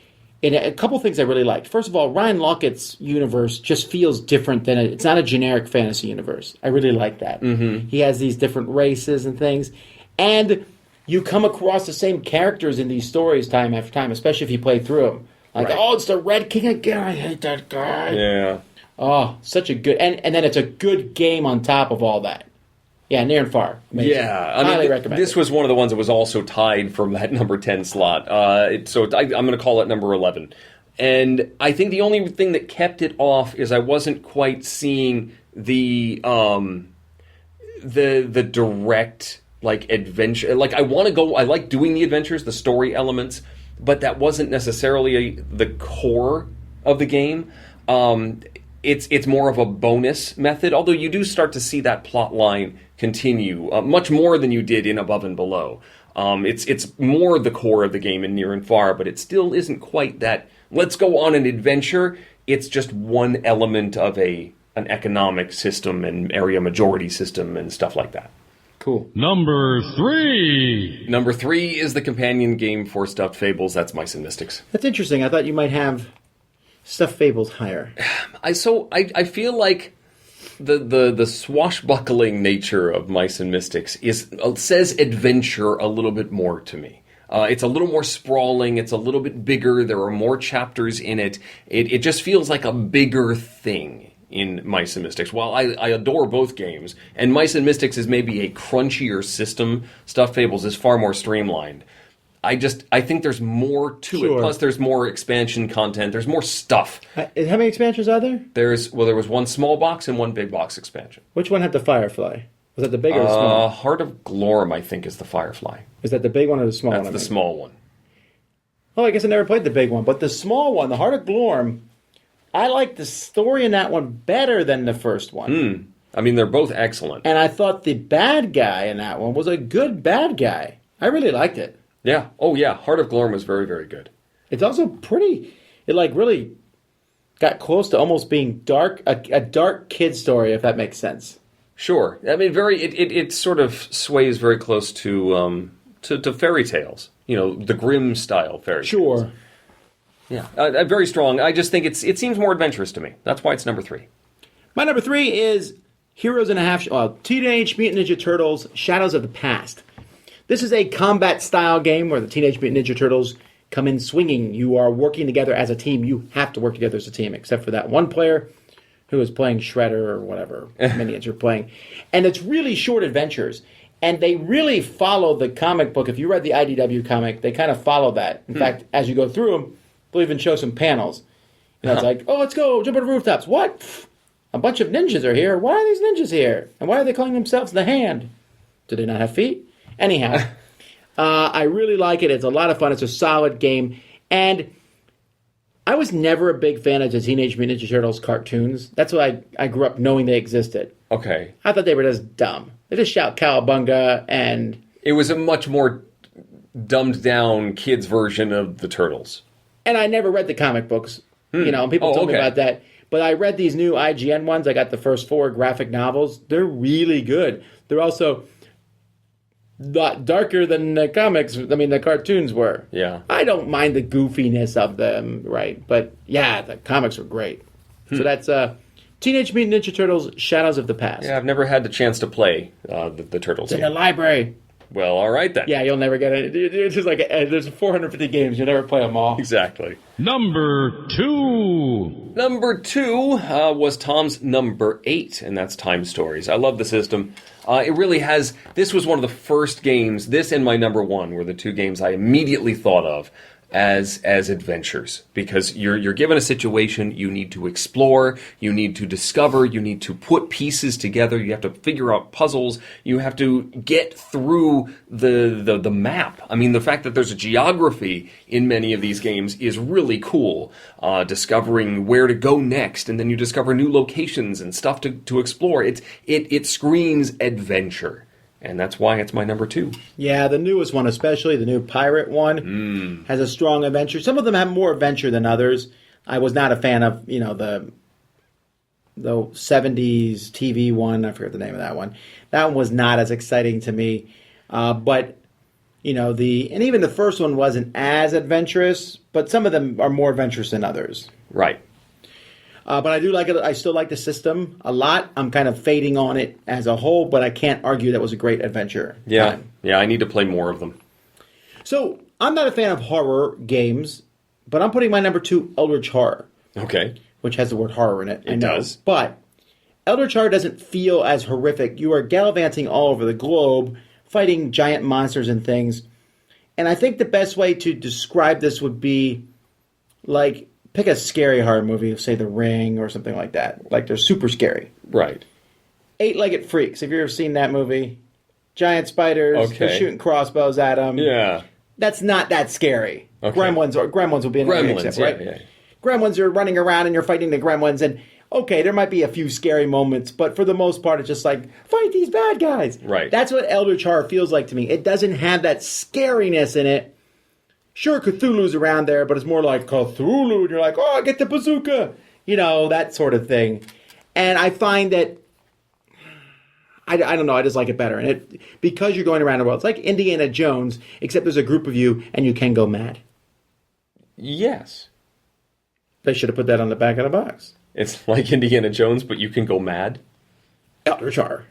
in a couple things I really liked. First of all, Ryan Laukatt's universe just feels different than it's not a generic fantasy universe. I really like that. Mm-hmm. He has these different races and things. And you come across the same characters in these stories time after time, especially if you play through them. Like, oh, it's the Red King again. I hate that guy. Yeah. Oh, such a good... And then it's a good game on top of all that. Yeah, Near and Far. Amazing. Yeah, I highly recommend this it. was one of the ones that was also tied from that number 10 slot. So I'm going to call it number 11. And I think the only thing that kept it off is I wasn't quite seeing the direct adventure. Like I want to go. I like doing the adventures, the story elements, but that wasn't necessarily the core of the game. It's more of a bonus method, although you do start to see that plot line continue much more than you did in Above and Below. It's more the core of the game in Near and Far, but it still isn't quite that, let's go on an adventure. It's just one element of an economic system and area majority system and stuff like that. Cool. Number 3. Number 3 is the companion game for Stuffed Fables. That's Mice and Mystics. That's interesting. I thought you might have Stuffed Fables higher. I feel like the swashbuckling nature of Mice and Mystics says adventure a little bit more to me. It's a little more sprawling. It's a little bit bigger. There are more chapters in it. It just feels like a bigger thing in Mice and Mystics. While I adore both games, and Mice and Mystics is maybe a crunchier system, Stuffed Fables is far more streamlined. I think there's more to it. Plus, there's more expansion content. There's more stuff. How many expansions are there? There was one small box and one big box expansion. Which one had the Firefly? Was that the big or the small? Heart of Glorm, I think, is the Firefly. Is that the big one or the small one? That's the small one. Oh, I guess I never played the big one. But the small one, the Heart of Glorm, I like the story in that one better than the first one. I mean, they're both excellent. And I thought the bad guy in that one was a good bad guy. I really liked it. Yeah. Oh, yeah. Heart of Glorm was very, very good. It's also pretty... It, really got close to almost being dark, a dark kid story, if that makes sense. Sure. I mean, it sort of sways very close to fairy tales. You know, the Grimm-style fairy tales. Sure. Yeah. Very strong. I just think it seems more adventurous to me. That's why it's number 3. My number 3 is Heroes in a Half... Teenage Mutant Ninja Turtles, Shadows of the Past. This is a combat-style game where the Teenage Mutant Ninja Turtles come in swinging. You are working together as a team. You have to work together as a team, except for that one player who is playing Shredder or whatever minions you're playing. And it's really short adventures. And they really follow the comic book. If you read the IDW comic, they kind of follow that. In fact, as you go through them, they'll even show some panels. It's like, oh, let's go, jump on the rooftops. What? A bunch of ninjas are here. Why are these ninjas here? And why are they calling themselves the Hand? Do they not have feet? Anyhow, I really like it. It's a lot of fun. It's a solid game. And I was never a big fan of the Teenage Mutant Ninja Turtles cartoons. That's why I grew up knowing they existed. Okay. I thought they were just dumb. They just shout cowabunga and It was a much more dumbed down kids version of the Turtles. And I never read the comic books, and people told me about that. But I read these new IGN ones. I got the first 4 graphic novels. They're really good. They're also darker than the comics, the cartoons were. Yeah. I don't mind the goofiness of them, right? But, yeah, the comics were great. So that's Teenage Mutant Ninja Turtles, Shadows of the Past. Yeah, I've never had the chance to play the Turtles. It's in the library. Well, all right then. Yeah, you'll never get it. It's just like, there's 450 games. You'll never play them all. Exactly. Number 2. Number 2 was Tom's number 8, and that's Time Stories. I love the system. It really has... This was one of the first games, this and my number 1 were the 2 games I immediately thought of as adventures, because you're given a situation, you need to explore, you need to discover, you need to put pieces together, you have to figure out puzzles, you have to get through the map. The fact that there's a geography in many of these games is really cool. Discovering where to go next, and then you discover new locations and stuff to explore. It screams adventure. And that's why it's my number 2. Yeah, the newest one, especially the new Pirate one, has a strong adventure. Some of them have more adventure than others. I was not a fan of, the 70s TV one. I forget the name of that one. That one was not as exciting to me. But and even the first one wasn't as adventurous. But some of them are more adventurous than others. Right. But I do like it. I still like the system a lot. I'm kind of fading on it as a whole, but I can't argue that was a great adventure. Yeah, I need to play more of them. So I'm not a fan of horror games, but I'm putting my number 2, Eldritch Horror. Okay. Which has the word horror in it. It does. But Eldritch Horror doesn't feel as horrific. You are gallivanting all over the globe, fighting giant monsters and things. And I think the best way to describe this would be like... Pick a scary horror movie, say The Ring or something like that. Like, they're super scary. Right. 8-Legged Freaks. Have you ever seen that movie? Giant spiders. Okay. They're shooting crossbows at them. Yeah. That's not that scary. Okay. Gremlins will be another example, right? Yeah. Gremlins are running around and you're fighting the gremlins. And, okay, there might be a few scary moments, but for the most part, it's just like, fight these bad guys. Right. That's what Eldritch Horror feels like to me. It doesn't have that scariness in it. Sure, Cthulhu's around there, but it's more like Cthulhu, and you're like, oh, get the bazooka! That sort of thing. And I find that, I don't know, I just like it better. And because you're going around the world, it's like Indiana Jones, except there's a group of you, and you can go mad. Yes. They should have put that on the back of the box. It's like Indiana Jones, but you can go mad? Eldritch Horror.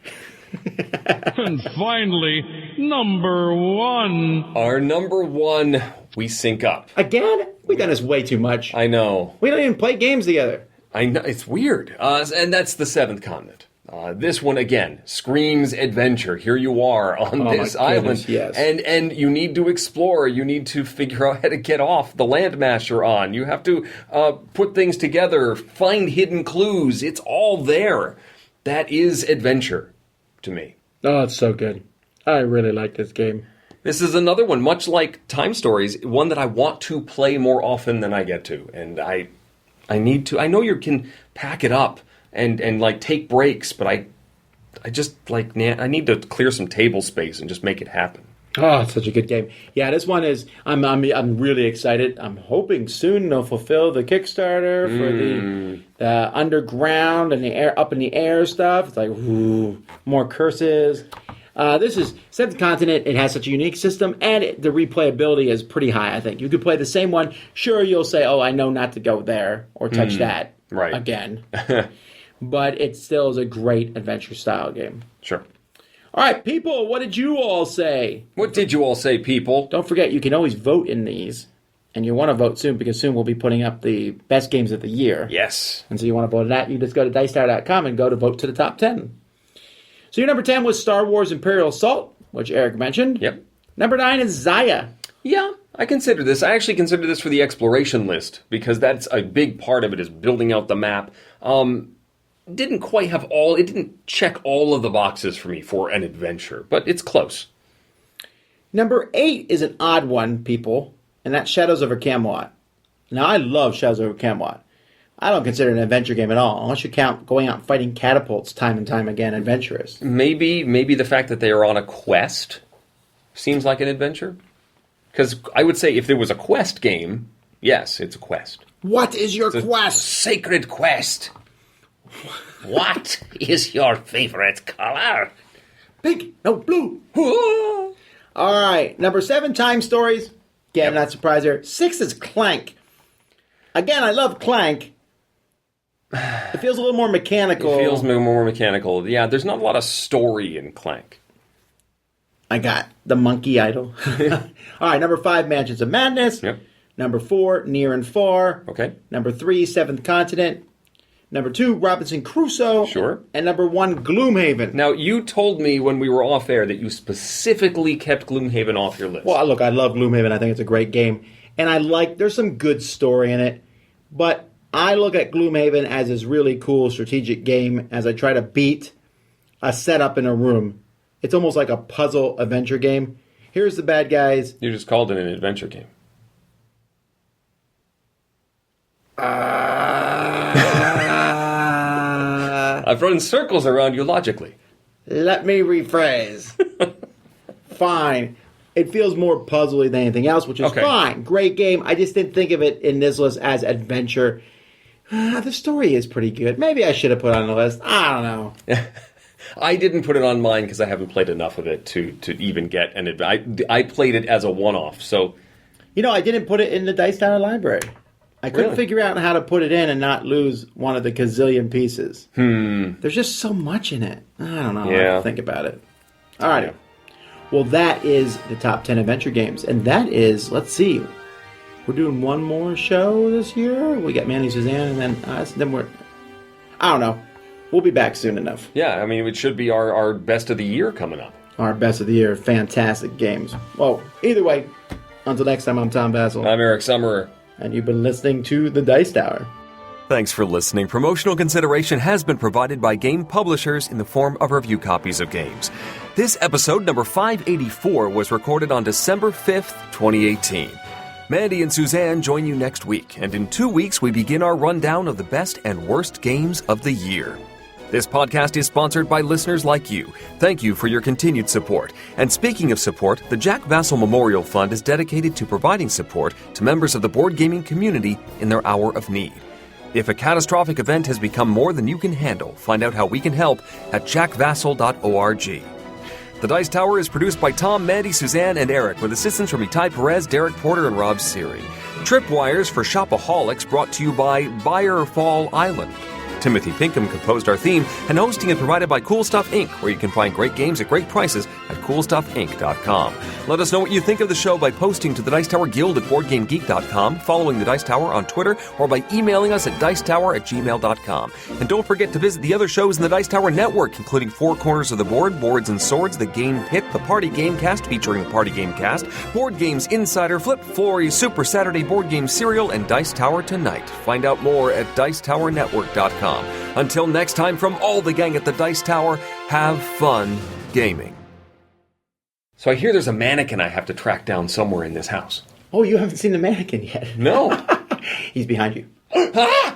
And finally, number 1. Our number 1, we sync up. Again? We've done this way too much. I know. We don't even play games together. I know. It's weird. And that's the Seventh Continent. This one, again, screams adventure. Here you are on this island. Yes. And you need to explore. You need to figure out how to get off the landmass you're on. You have to put things together, find hidden clues. It's all there. That is adventure. To me. Oh, it's so good. I really like this game. This is another one, much like Time Stories, one that I want to play more often than I get to. And I need to. I know you can pack it up and like take breaks, but I just like I need to clear some table space and just make it happen. Oh, it's such a good game. Yeah, this one is. I'm really excited. I'm hoping soon they'll fulfill the Kickstarter for the underground and the air up in the air stuff. It's like more curses. This is Seventh Continent. It has such a unique system, and the replayability is pretty high. I think you could play the same one. Sure, you'll say, "Oh, I know not to go there or touch that again," but it still is a great adventure style game. Sure. All right, people, what did you all say? What did you all say, people? Don't forget, you can always vote in these. And you want to vote soon, because soon we'll be putting up the best games of the year. Yes. And so you want to vote on that, you just go to dicetower.com and go to vote to the top 10. So your number 10 was Star Wars Imperial Assault, which Eric mentioned. Yep. Number 9 is Zaya. Yeah, I consider this. I actually consider this for the exploration list, because that's a big part of it, is building out the map. Didn't quite have it didn't check all of the boxes for me for an adventure, but it's close. Number 8 is an odd one, people, and that's Shadows over Camelot. Now, I love Shadows over Camelot. I don't consider it an adventure game at all, unless you count going out and fighting catapults time and time again adventurous. Maybe the fact that they are on a quest seems like an adventure. Because I would say if there was a quest game, yes, it's a quest. What is your quest? Sacred quest. What is your favorite color? Pink. No, blue. All right. Number 7, Time Stories. Again, not surprised there. 6 is Clank. Again, I love Clank. It feels a little more mechanical. It feels more mechanical. Yeah, there's not a lot of story in Clank. I got the Monkey Idol. All right, number 5, Mansions of Madness. Yep. Number 4, Near and Far. Okay. Number 3, Seventh Continent. Number 2, Robinson Crusoe. Sure. And number 1, Gloomhaven. Now, you told me when we were off air that you specifically kept Gloomhaven off your list. Well, look, I love Gloomhaven. I think it's a great game. And there's some good story in it. But I look at Gloomhaven as this really cool strategic game as I try to beat a setup in a room. It's almost like a puzzle adventure game. Here's the bad guys. You just called it an adventure game. I've run circles around you logically. Let me rephrase. Fine. It feels more puzzly than anything else, which is fine. Great game. I just didn't think of it in this list as adventure. The story is pretty good. Maybe I should have put it on the list. I don't know. I didn't put it on mine because I haven't played enough of it to even get an adventure. I played it as a one-off, so... I didn't put it in the Dice Tower library. I couldn't figure out how to put it in and not lose one of the gazillion pieces. There's just so much in it. I don't know. I have to think about it. All right. Yeah. Well, that is the top 10 adventure games. And that is, let's see, we're doing one more show this year. We got Manny Suzanne, and then we're, I don't know. We'll be back soon enough. Yeah, I mean, it should be our best of the year coming up. Our best of the year. Fantastic games. Well, either way, until next time, I'm Tom Vassell. I'm Eric Summerer. And you've been listening to The Dice Tower. Thanks for listening. Promotional consideration has been provided by game publishers in the form of review copies of games. This episode, number 584, was recorded on December 5th, 2018. Mandy and Suzanne join you next week, and in 2 weeks we begin our rundown of the best and worst games of the year. This podcast is sponsored by listeners like you. Thank you for your continued support. And speaking of support, the Jack Vassell Memorial Fund is dedicated to providing support to members of the board gaming community in their hour of need. If a catastrophic event has become more than you can handle, find out how we can help at jackvassell.org. The Dice Tower is produced by Tom, Mandy, Suzanne, and Eric, with assistance from Itai Perez, Derek Porter, and Rob Siri. Tripwires for Shopaholics brought to you by Buyer Fall Island. Timothy Pinkham composed our theme, and hosting is provided by Cool Stuff Inc., where you can find great games at great prices at CoolStuffInc.com. Let us know what you think of the show by posting to the Dice Tower Guild at BoardGameGeek.com, following the Dice Tower on Twitter, or by emailing us at Dicetower@gmail.com. And don't forget to visit the other shows in the Dice Tower Network, including Four Corners of the Board, Boards and Swords, The Game Pit, The Party Game Cast featuring the Party Game Cast, Board Games Insider, Flip Flory, Super Saturday Board Game Serial, and Dice Tower Tonight. Find out more at Dicetowernetwork.com. Until next time, from all the gang at the Dice Tower, have fun gaming. So I hear there's a mannequin I have to track down somewhere in this house. Oh, you haven't seen the mannequin yet? No. He's behind you. Ah!